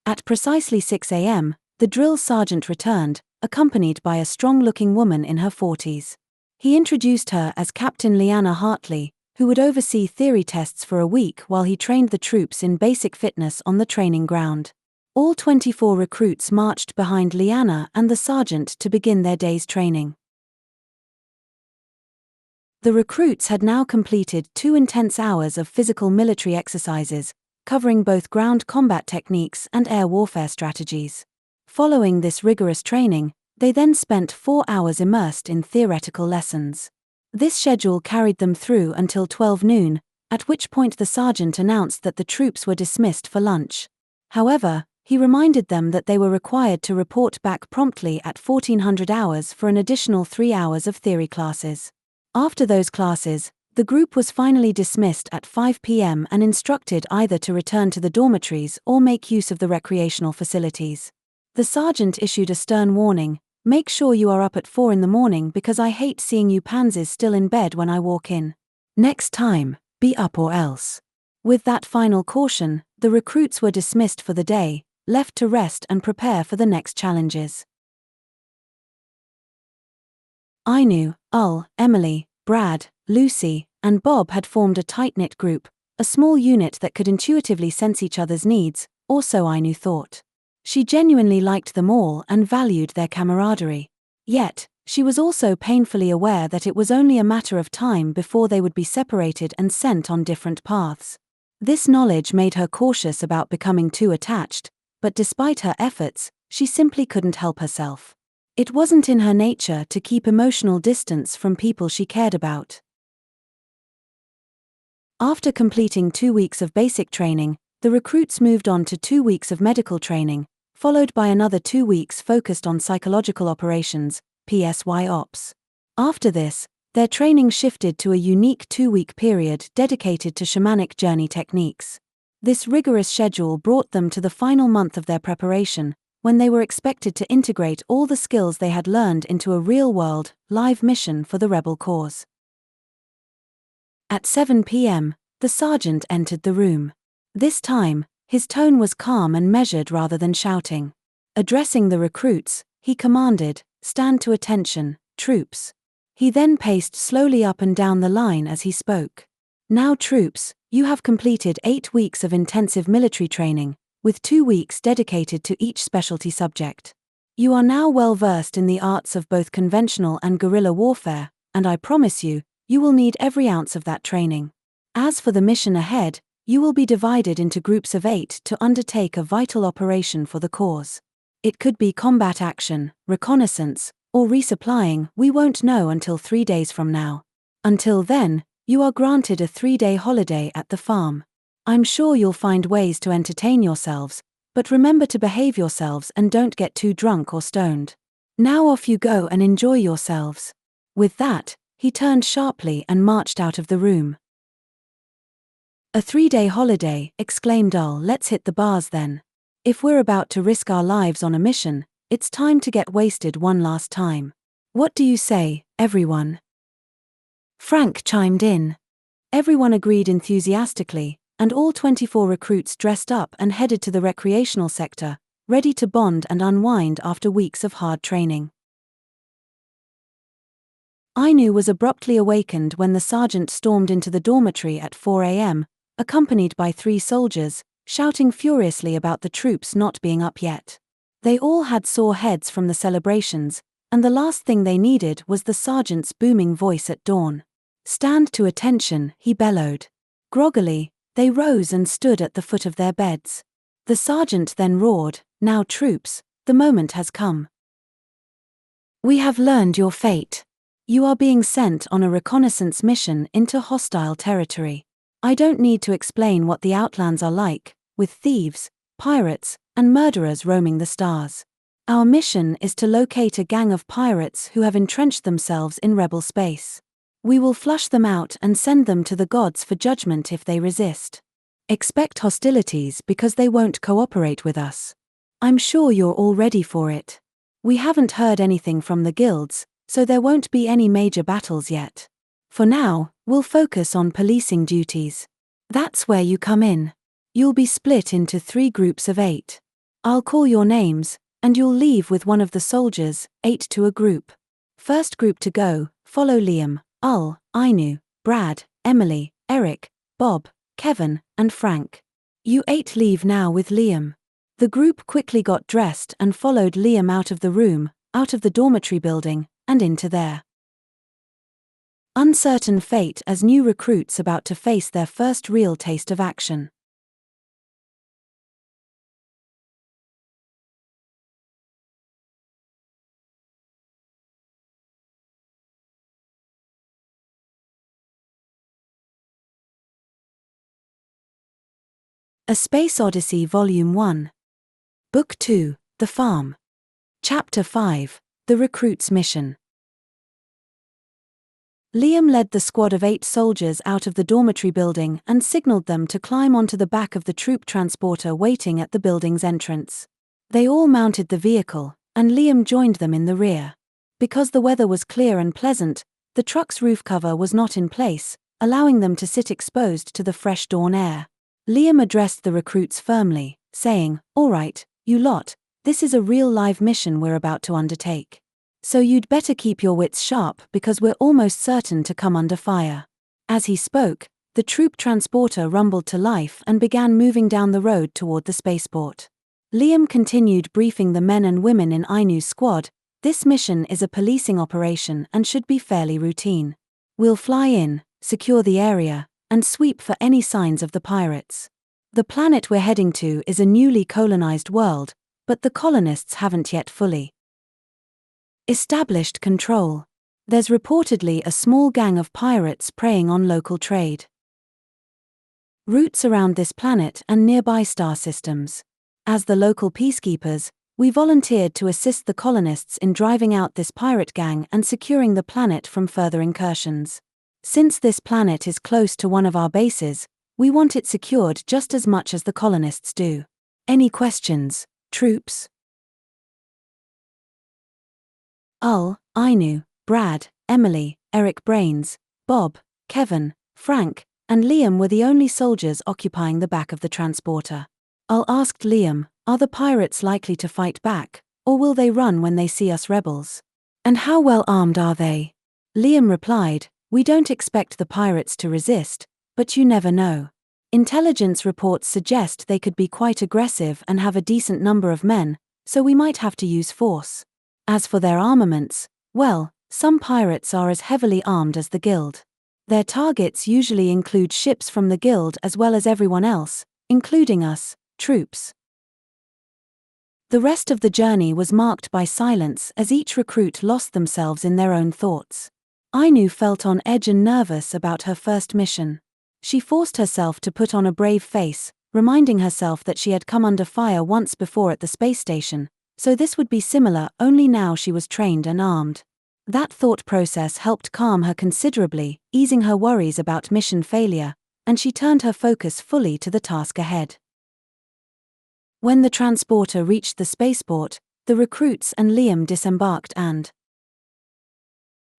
At precisely 6 a.m., the drill sergeant returned, accompanied by a strong-looking woman in her 40s. He introduced her as Captain Leanna Hartley, who would oversee theory tests for a week while he trained the troops in basic fitness on the training ground. All 24 recruits marched behind Leanna and the sergeant to begin their day's training. The recruits had now completed 2 intense hours of physical military exercises, covering both ground combat techniques and air warfare strategies. Following this rigorous training, they then spent 4 hours immersed in theoretical lessons. This schedule carried them through until 12 noon, at which point the sergeant announced that the troops were dismissed for lunch. However, he reminded them that they were required to report back promptly at 1400 hours for an additional 3 hours of theory classes. After those classes, the group was finally dismissed at 5 p.m. and instructed either to return to the dormitories or make use of the recreational facilities. The sergeant issued a stern warning: "Make sure you are up at 4 in the morning because I hate seeing you pansies still in bed when I walk in. Next time, be up or else." With that final caution, the recruits were dismissed for the day, left to rest and prepare for the next challenges. Ainu, Emily, Brad, Lucy, and Bob had formed a tight-knit group, a small unit that could intuitively sense each other's needs, or so Ainu thought. She genuinely liked them all and valued their camaraderie. Yet, she was also painfully aware that it was only a matter of time before they would be separated and sent on different paths. This knowledge made her cautious about becoming too attached, but despite her efforts, she simply couldn't help herself. It wasn't in her nature to keep emotional distance from people she cared about. After completing 2 weeks of basic training, the recruits moved on to 2 weeks of medical training, followed by another 2 weeks focused on psychological operations, PSY ops. After this, their training shifted to a unique 2-week period dedicated to shamanic journey techniques. This rigorous schedule brought them to the final month of their preparation, when they were expected to integrate all the skills they had learned into a real-world, live mission for the rebel cause. At 7 p.m., the sergeant entered the room. This time, his tone was calm and measured rather than shouting. Addressing the recruits, he commanded, "Stand to attention, troops." He then paced slowly up and down the line as he spoke. "Now troops, you have completed 8 weeks of intensive military training, with 2 weeks dedicated to each specialty subject. You are now well versed in the arts of both conventional and guerrilla warfare, and I promise you, you will need every ounce of that training. As for the mission ahead, you will be divided into groups of 8 to undertake a vital operation for the cause. It could be combat action, reconnaissance, or resupplying. We won't know until 3 days from now. Until then, you are granted a 3-day holiday at the farm. I'm sure you'll find ways to entertain yourselves, but remember to behave yourselves and don't get too drunk or stoned. Now off you go and enjoy yourselves." With that, he turned sharply and marched out of the room. "A 3-day holiday," exclaimed Ull. "Let's hit the bars then. If we're about to risk our lives on a mission, it's time to get wasted one last time. What do you say, everyone?" Frank chimed in. Everyone agreed enthusiastically, and all 24 recruits dressed up and headed to the recreational sector, ready to bond and unwind after weeks of hard training. Ainu was abruptly awakened when the sergeant stormed into the dormitory at 4 a.m., accompanied by 3 soldiers, shouting furiously about the troops not being up yet. They all had sore heads from the celebrations, and the last thing they needed was the sergeant's booming voice at dawn. "Stand to attention," he bellowed. Groggily, they rose and stood at the foot of their beds. The sergeant then roared, "Now troops, the moment has come. We have learned your fate. You are being sent on a reconnaissance mission into hostile territory. I don't need to explain what the Outlands are like, with thieves, pirates, and murderers roaming the stars. Our mission is to locate a gang of pirates who have entrenched themselves in rebel space. We will flush them out and send them to the gods for judgment if they resist. Expect hostilities because they won't cooperate with us. I'm sure you're all ready for it. We haven't heard anything from the guilds, so there won't be any major battles yet. For now, we'll focus on policing duties. That's where you come in. You'll be split into 3 groups of 8. I'll call your names, and you'll leave with one of the soldiers, 8 to a group. First group to go, follow Liam, Ull, Ainu, Brad, Emily, Eric, Bob, Kevin, and Frank. You 8 leave now with Liam." The group quickly got dressed and followed Liam out of the room, out of the dormitory building, and into their uncertain fate as new recruits about to face their first real taste of action. A Space Odyssey Volume 1. Book 2, The Farm. Chapter 5, The Recruit's Mission. Liam led the squad of 8 soldiers out of the dormitory building and signaled them to climb onto the back of the troop transporter waiting at the building's entrance. They all mounted the vehicle, and Liam joined them in the rear. Because the weather was clear and pleasant, the truck's roof cover was not in place, allowing them to sit exposed to the fresh dawn air. Liam addressed the recruits firmly, saying, "All right, you lot, this is a real live mission we're about to undertake. So you'd better keep your wits sharp because we're almost certain to come under fire." As he spoke, the troop transporter rumbled to life and began moving down the road toward the spaceport. Liam continued briefing the men and women in Ainu's squad. "This mission is a policing operation and should be fairly routine. We'll fly in, secure the area, and sweep for any signs of the pirates. The planet we're heading to is a newly colonized world, but the colonists haven't yet fully established control. There's reportedly a small gang of pirates preying on local trade routes around this planet and nearby star systems. As the local peacekeepers, we volunteered to assist the colonists in driving out this pirate gang and securing the planet from further incursions. Since this planet is close to one of our bases, we want it secured just as much as the colonists do. Any questions, troops?" Ainu, Brad, Emily, Eric Brains, Bob, Kevin, Frank, and Liam were the only soldiers occupying the back of the transporter. Al asked Liam, "Are the pirates likely to fight back, or will they run when they see us rebels? And how well armed are they?" Liam replied, "We don't expect the pirates to resist, but you never know. Intelligence reports suggest they could be quite aggressive and have a decent number of men, so we might have to use force. As for their armaments, well, some pirates are as heavily armed as the Guild. Their targets usually include ships from the Guild as well as everyone else, including us, troops." The rest of the journey was marked by silence as each recruit lost themselves in their own thoughts. Ainu felt on edge and nervous about her first mission. She forced herself to put on a brave face, reminding herself that she had come under fire once before at the space station, so this would be similar, only now she was trained and armed. That thought process helped calm her considerably, easing her worries about mission failure, and she turned her focus fully to the task ahead. When the transporter reached the spaceport, the recruits and Liam disembarked and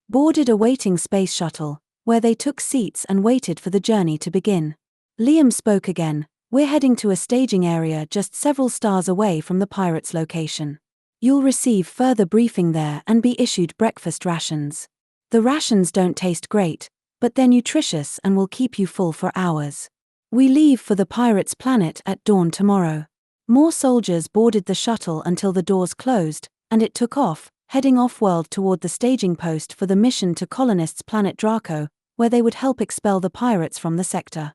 boarded a waiting space shuttle, where they took seats and waited for the journey to begin. Liam spoke again, "We're heading to a staging area just several stars away from the pirates' location. You'll receive further briefing there and be issued breakfast rations. The rations don't taste great, but they're nutritious and will keep you full for hours. We leave for the pirates' planet at dawn tomorrow." More soldiers boarded the shuttle until the doors closed, and it took off, heading off-world toward the staging post for the mission to colonists' planet Draco, where they would help expel the pirates from the sector.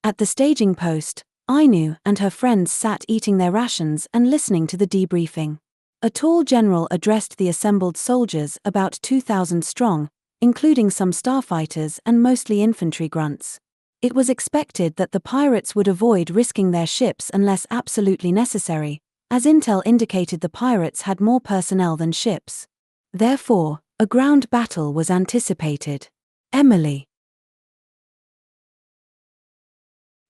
At the staging post, Ainu and her friends sat eating their rations and listening to the debriefing. A tall general addressed the assembled soldiers, about 2,000 strong, including some starfighters and mostly infantry grunts. It was expected that the pirates would avoid risking their ships unless absolutely necessary, as intel indicated the pirates had more personnel than ships. Therefore, a ground battle was anticipated. Emily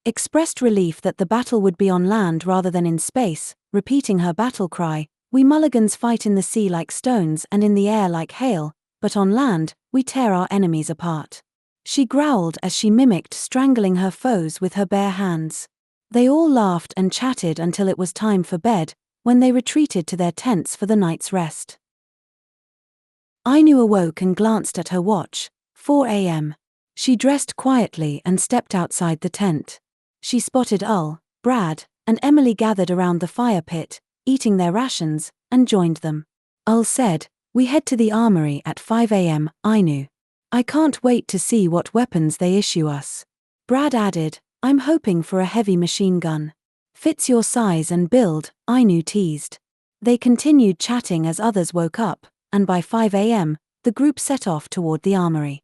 expressed relief that the battle would be on land rather than in space, repeating her battle cry, "We mulligans fight in the sea like stones and in the air like hail, but on land, we tear our enemies apart." She growled as she mimicked strangling her foes with her bare hands. They all laughed and chatted until it was time for bed, when they retreated to their tents for the night's rest. Ainu awoke and glanced at her watch, 4 a.m. She dressed quietly and stepped outside the tent. She spotted Brad, and Emily gathered around the fire pit, eating their rations, and joined them. Said, "We head to the armory at 5 a.m., Ainu. I can't wait to see what weapons they issue us." Brad added, "I'm hoping for a heavy machine gun. Fits your size and build," Ainu teased. They continued chatting as others woke up, and by 5 a.m., the group set off toward the armory.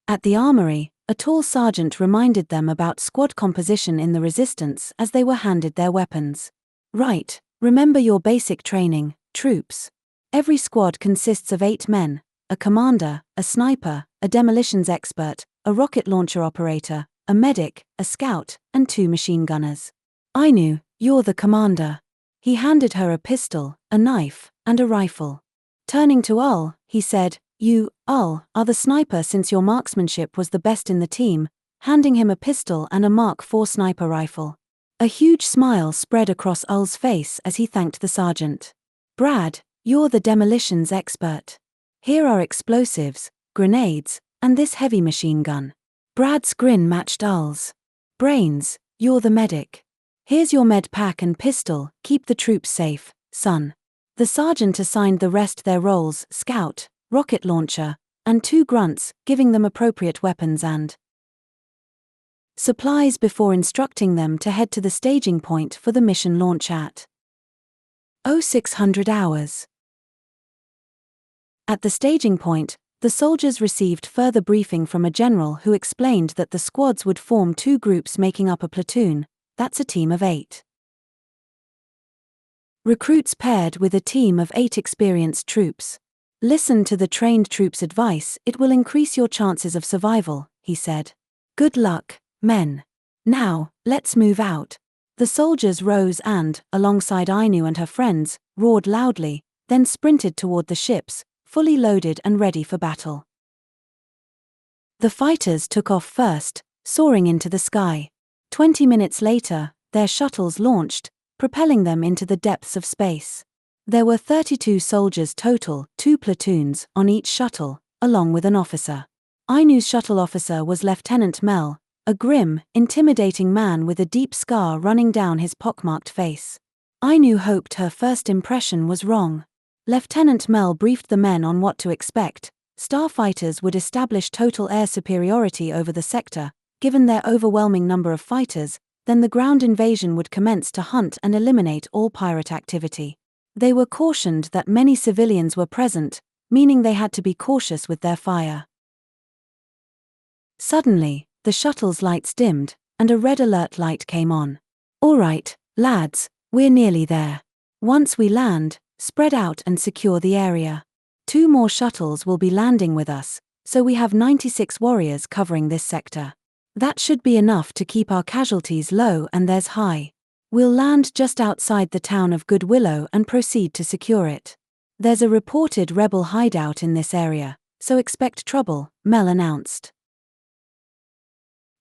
At the armory, a tall sergeant reminded them about squad composition in the Resistance as they were handed their weapons. "Right, remember your basic training, troops. Every squad consists of 8 men, a commander, a sniper, a demolitions expert, a rocket launcher operator, a medic, a scout, and 2 machine gunners. Ainu, you're the commander." He handed her a pistol, a knife, and a rifle. Turning to he said, "You, are the sniper since your marksmanship was the best in the team," handing him a pistol and a Mark IV sniper rifle. A huge smile spread across Ul's face as he thanked the sergeant. "Brad, you're the demolitions expert. Here are explosives, grenades, and this heavy machine gun." Brad's grin matched Ul's. "Brains, you're the medic. Here's your med pack and pistol, keep the troops safe, son." The sergeant assigned the rest their roles, scout, rocket launcher, and 2 grunts, giving them appropriate weapons and supplies before instructing them to head to the staging point for the mission launch at 0600 hours. At the staging point, the soldiers received further briefing from a general who explained that the squads would form 2 groups making up a platoon, that's a team of 8. Recruits paired with a team of 8 experienced troops. "Listen to the trained troops' advice, it will increase your chances of survival," he said. "Good luck, men. Now, let's move out." The soldiers rose and, alongside Ainu and her friends, roared loudly, then sprinted toward the ships, fully loaded and ready for battle. The fighters took off first, soaring into the sky. 20 minutes later, their shuttles launched, propelling them into the depths of space. There were 32 soldiers total, 2 platoons, on each shuttle, along with an officer. Ainu's shuttle officer was Lieutenant Mel, a grim, intimidating man with a deep scar running down his pockmarked face. Ainu hoped her first impression was wrong. Lieutenant Mel briefed the men on what to expect. Starfighters would establish total air superiority over the sector, given their overwhelming number of fighters, then the ground invasion would commence to hunt and eliminate all pirate activity. They were cautioned that many civilians were present, meaning they had to be cautious with their fire. Suddenly, the shuttle's lights dimmed, and a red alert light came on. "All right, lads, we're nearly there. Once we land, spread out and secure the area. 2 more shuttles will be landing with us, so we have 96 warriors covering this sector. That should be enough to keep our casualties low and theirs high. We'll land just outside the town of Good Willow and proceed to secure it. There's a reported rebel hideout in this area, so expect trouble," Mel announced.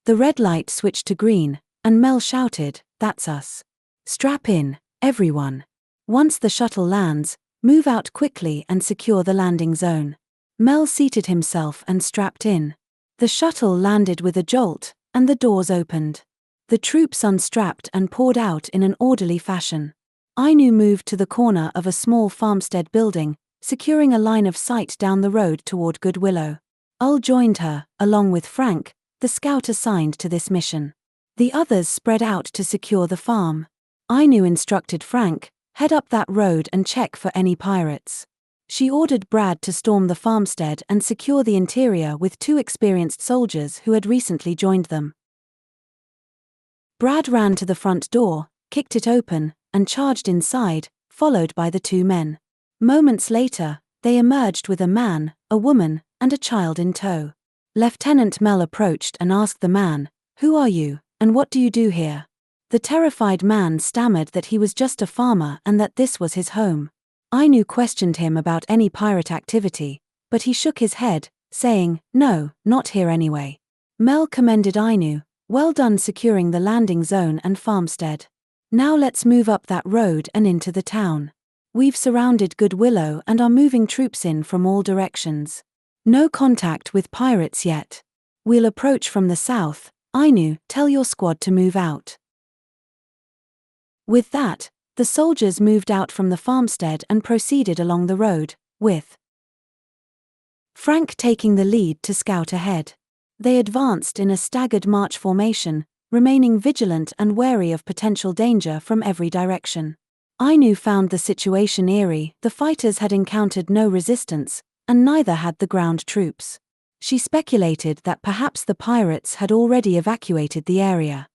The red light switched to green, and Mel shouted, "That's us. Strap in, everyone. Once the shuttle lands, move out quickly and secure the landing zone." Mel seated himself and strapped in. The shuttle landed with a jolt, and the doors opened. The troops unstrapped and poured out in an orderly fashion. Ainu moved to the corner of a small farmstead building, securing a line of sight down the road toward Good Willow. Ul joined her, along with Frank, the scout assigned to this mission. The others spread out to secure the farm. Ainu instructed Frank, "Head up that road and check for any pirates." She ordered Brad to storm the farmstead and secure the interior with 2 experienced soldiers who had recently joined them. Brad ran to the front door, kicked it open, and charged inside, followed by the 2 men. Moments later, they emerged with a man, a woman, and a child in tow. Lieutenant Mel approached and asked the man, "Who are you, and what do you do here?" The terrified man stammered that he was just a farmer and that this was his home. Ainu questioned him about any pirate activity, but he shook his head, saying, "No, not here anyway." Mel commended Ainu, "Well done securing the landing zone and farmstead. Now let's move up that road and into the town. We've surrounded Good Willow and are moving troops in from all directions. No contact with pirates yet. We'll approach from the south. Ainu, tell your squad to move out." With that, the soldiers moved out from the farmstead and proceeded along the road, with Frank taking the lead to scout ahead. They advanced in a staggered march formation, remaining vigilant and wary of potential danger from every direction. Ainu found the situation eerie. The fighters had encountered no resistance, and neither had the ground troops. She speculated that perhaps the pirates had already evacuated the area.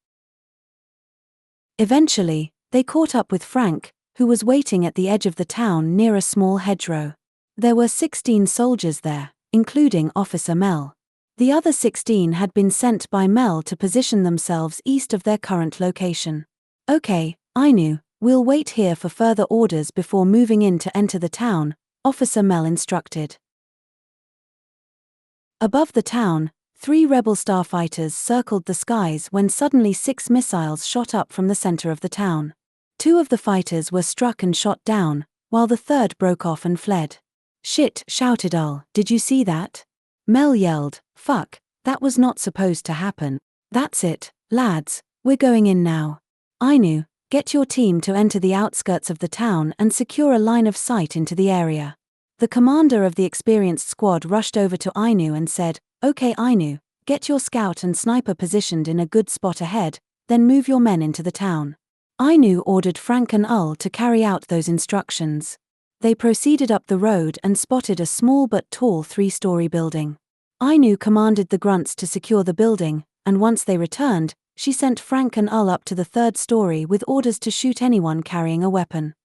Eventually, they caught up with Frank, who was waiting at the edge of the town near a small hedgerow. There were 16 soldiers there, including Officer Mel. The other 16 had been sent by Mel to position themselves east of their current location. "Okay, Ainu, we'll wait here for further orders before moving in to enter the town," Officer Mel instructed. Above the town, 3 rebel starfighters circled the skies when suddenly 6 missiles shot up from the center of the town. 2 of the fighters were struck and shot down, while the third broke off and fled. "Shit," shouted Ul, "did you see that?" Mel yelled, "Fuck, that was not supposed to happen. That's it, lads, we're going in now. Ainu, get your team to enter the outskirts of the town and secure a line of sight into the area." The commander of the experienced squad rushed over to Ainu and said, "Okay Ainu, get your scout and sniper positioned in a good spot ahead, then move your men into the town." Ainu ordered Frank and Ul to carry out those instructions. They proceeded up the road and spotted a small but tall 3-story building. Ainu commanded the grunts to secure the building, and once they returned, she sent Frank and Ul up to the 3rd story with orders to shoot anyone carrying a weapon.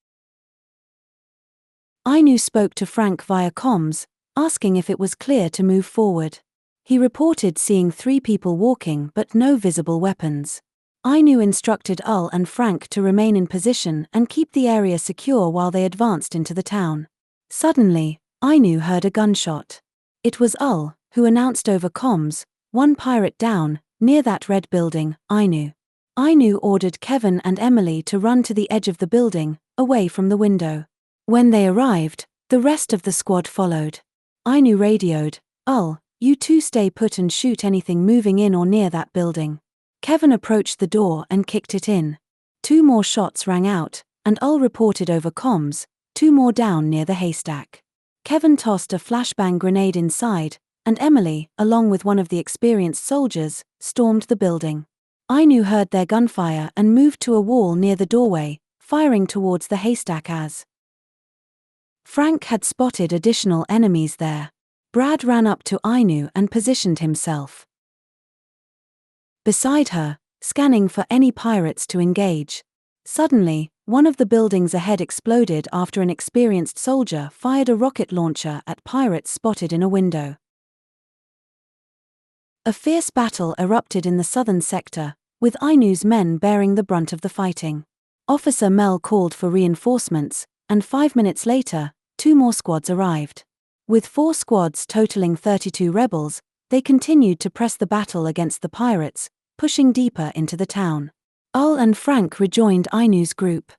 Ainu spoke to Frank via comms, asking if it was clear to move forward. He reported seeing 3 people walking but no visible weapons. Ainu instructed Ul and Frank to remain in position and keep the area secure while they advanced into the town. Suddenly, Ainu heard a gunshot. It was Ul, who announced over comms, "One pirate down, near that red building, Ainu." Ainu ordered Kevin and Emily to run to the edge of the building, away from the window. When they arrived, the rest of the squad followed. Ainu radioed, "Ul, you two stay put and shoot anything moving in or near that building." Kevin approached the door and kicked it in. 2 more shots rang out, and Ul reported over comms, 2 more down near the haystack. Kevin tossed a flashbang grenade inside, and Emily, along with one of the experienced soldiers, stormed the building. Ainu heard their gunfire and moved to a wall near the doorway, firing towards the haystack as Frank had spotted additional enemies there. Brad ran up to Ainu and positioned himself beside her, scanning for any pirates to engage. Suddenly, one of the buildings ahead exploded after an experienced soldier fired a rocket launcher at pirates spotted in a window. A fierce battle erupted in the southern sector, with Ainu's men bearing the brunt of the fighting. Officer Mel called for reinforcements, and 5 minutes later, 2 more squads arrived. With 4 squads totaling 32 rebels, they continued to press the battle against the pirates, pushing deeper into the town. Ul and Frank rejoined Ainu's group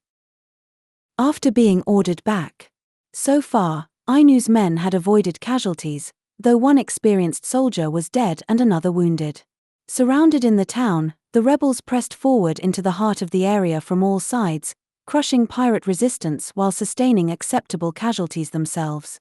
after being ordered back. So far, Ainu's men had avoided casualties, though one experienced soldier was dead and another wounded. Surrounded in the town, the rebels pressed forward into the heart of the area from all sides, crushing pirate resistance while sustaining acceptable casualties themselves.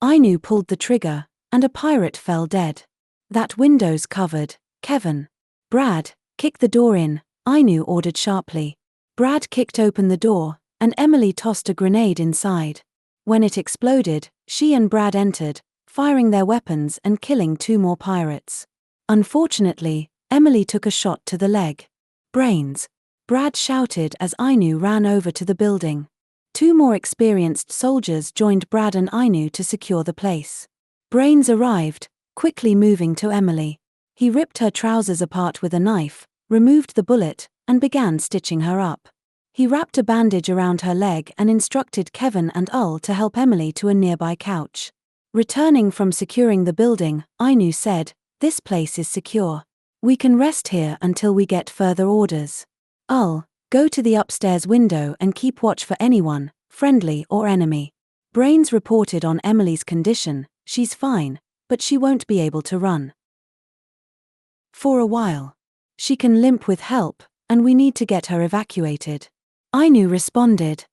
Ainu pulled the trigger, and a pirate fell dead. "That window's covered, Kevin." "Brad, kick the door in," Ainu ordered sharply. Brad kicked open the door, and Emily tossed a grenade inside. When it exploded, she and Brad entered, firing their weapons and killing 2 more pirates. Unfortunately, Emily took a shot to the leg. "Brains!" Brad shouted as Ainu ran over to the building. 2 more experienced soldiers joined Brad and Ainu to secure the place. Brains arrived, quickly moving to Emily. He ripped her trousers apart with a knife, removed the bullet, and began stitching her up. He wrapped a bandage around her leg and instructed Kevin and Ul to help Emily to a nearby couch. Returning from securing the building, Ainu said, "This place is secure. We can rest here until we get further orders. Ul, go to the upstairs window and keep watch for anyone, friendly or enemy." Brains reported on Emily's condition. "She's fine, but she won't be able to run for a while. She can limp with help, and we need to get her evacuated." Ainu responded,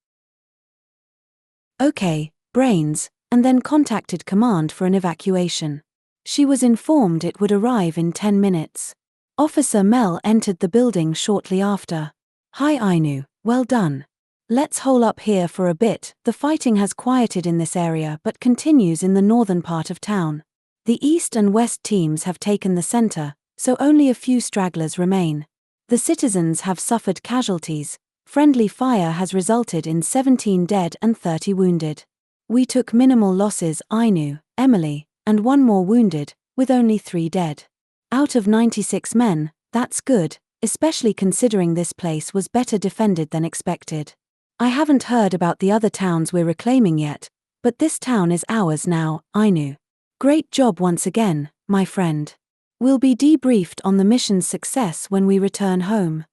"Okay, Brains," and then contacted command for an evacuation. She was informed it would arrive in 10 minutes. Officer Mel entered the building shortly after. "Hi Ainu, well done. Let's hole up here for a bit. The fighting has quieted in this area but continues in the northern part of town. The east and west teams have taken the center, so only a few stragglers remain. The citizens have suffered casualties. Friendly fire has resulted in 17 dead and 30 wounded. We took minimal losses, Ainu, Emily, and 1 more wounded, with only 3 dead. Out of 96 men, that's good, especially considering this place was better defended than expected. I haven't heard about the other towns we're reclaiming yet, but this town is ours now, Ainu. Great job once again, my friend. We'll be debriefed on the mission's success when we return home."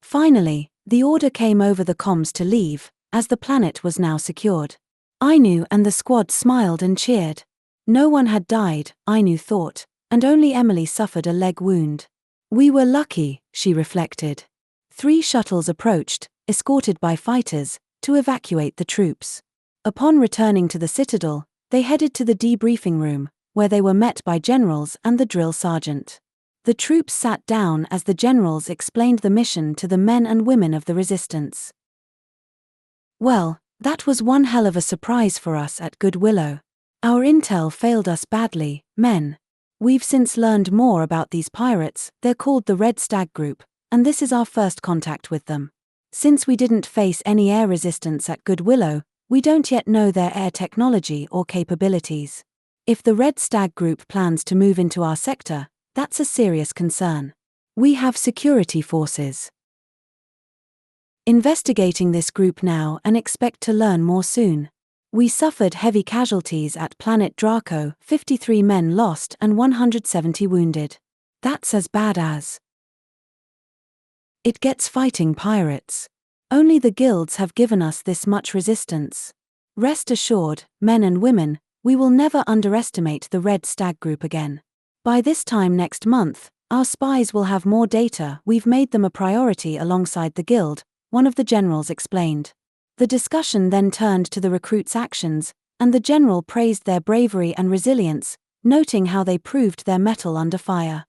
Finally, the order came over the comms to leave, as the planet was now secured. Ainu and the squad smiled and cheered. No one had died, Ainu thought, and only Emily suffered a leg wound. "We were lucky," she reflected. 3 shuttles approached, escorted by fighters, to evacuate the troops. Upon returning to the citadel, they headed to the debriefing room, where they were met by generals and the drill sergeant. The troops sat down as the generals explained the mission to the men and women of the resistance. "Well, that was one hell of a surprise for us at Good Willow. Our intel failed us badly, men. We've since learned more about these pirates. They're called the Red Stag Group, and this is our first contact with them. Since we didn't face any air resistance at Good Willow, we don't yet know their air technology or capabilities. If the Red Stag Group plans to move into our sector, That's a serious concern. We have security forces investigating this group now and expect to learn more soon. We suffered heavy casualties at Planet Draco, 53 men lost and 170 wounded. That's as bad as it gets fighting pirates. Only the guilds have given us this much resistance. Rest assured, men and women, we will never underestimate the Red Stag group again. By this time next month, our spies will have more data. We've made them a priority alongside the guild, one of the generals explained. The discussion then turned to the recruits' actions, and the general praised their bravery and resilience, noting how they proved their mettle under fire.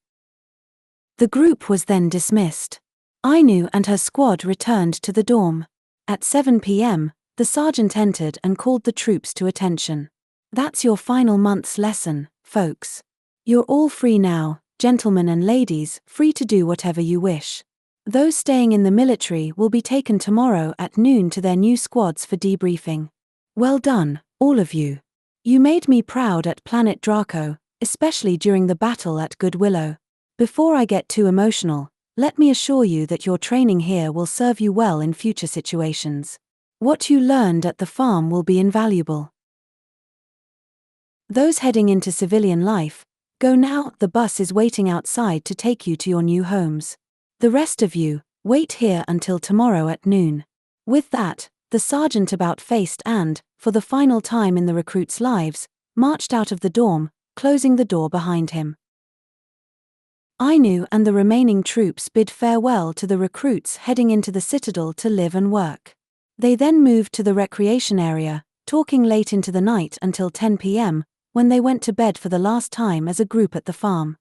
The group was then dismissed. Ainu and her squad returned to the dorm. At 7 p.m., the sergeant entered and called the troops to attention. That's your final month's lesson, folks. You're all free now, gentlemen and ladies, free to do whatever you wish. Those staying in the military will be taken tomorrow at noon to their new squads for debriefing. Well done, all of you. You made me proud at Planet Draco, especially during the battle at Good Willow. Before I get too emotional, let me assure you that your training here will serve you well in future situations. What you learned at the farm will be invaluable. Those heading into civilian life, go now, the bus is waiting outside to take you to your new homes. The rest of you, wait here until tomorrow at noon. With that, the sergeant about-faced and, for the final time in the recruits' lives, marched out of the dorm, closing the door behind him. Ainu and the remaining troops bid farewell to the recruits heading into the citadel to live and work. They then moved to the recreation area, talking late into the night until 10 p.m., when they went to bed for the last time as a group at the farm.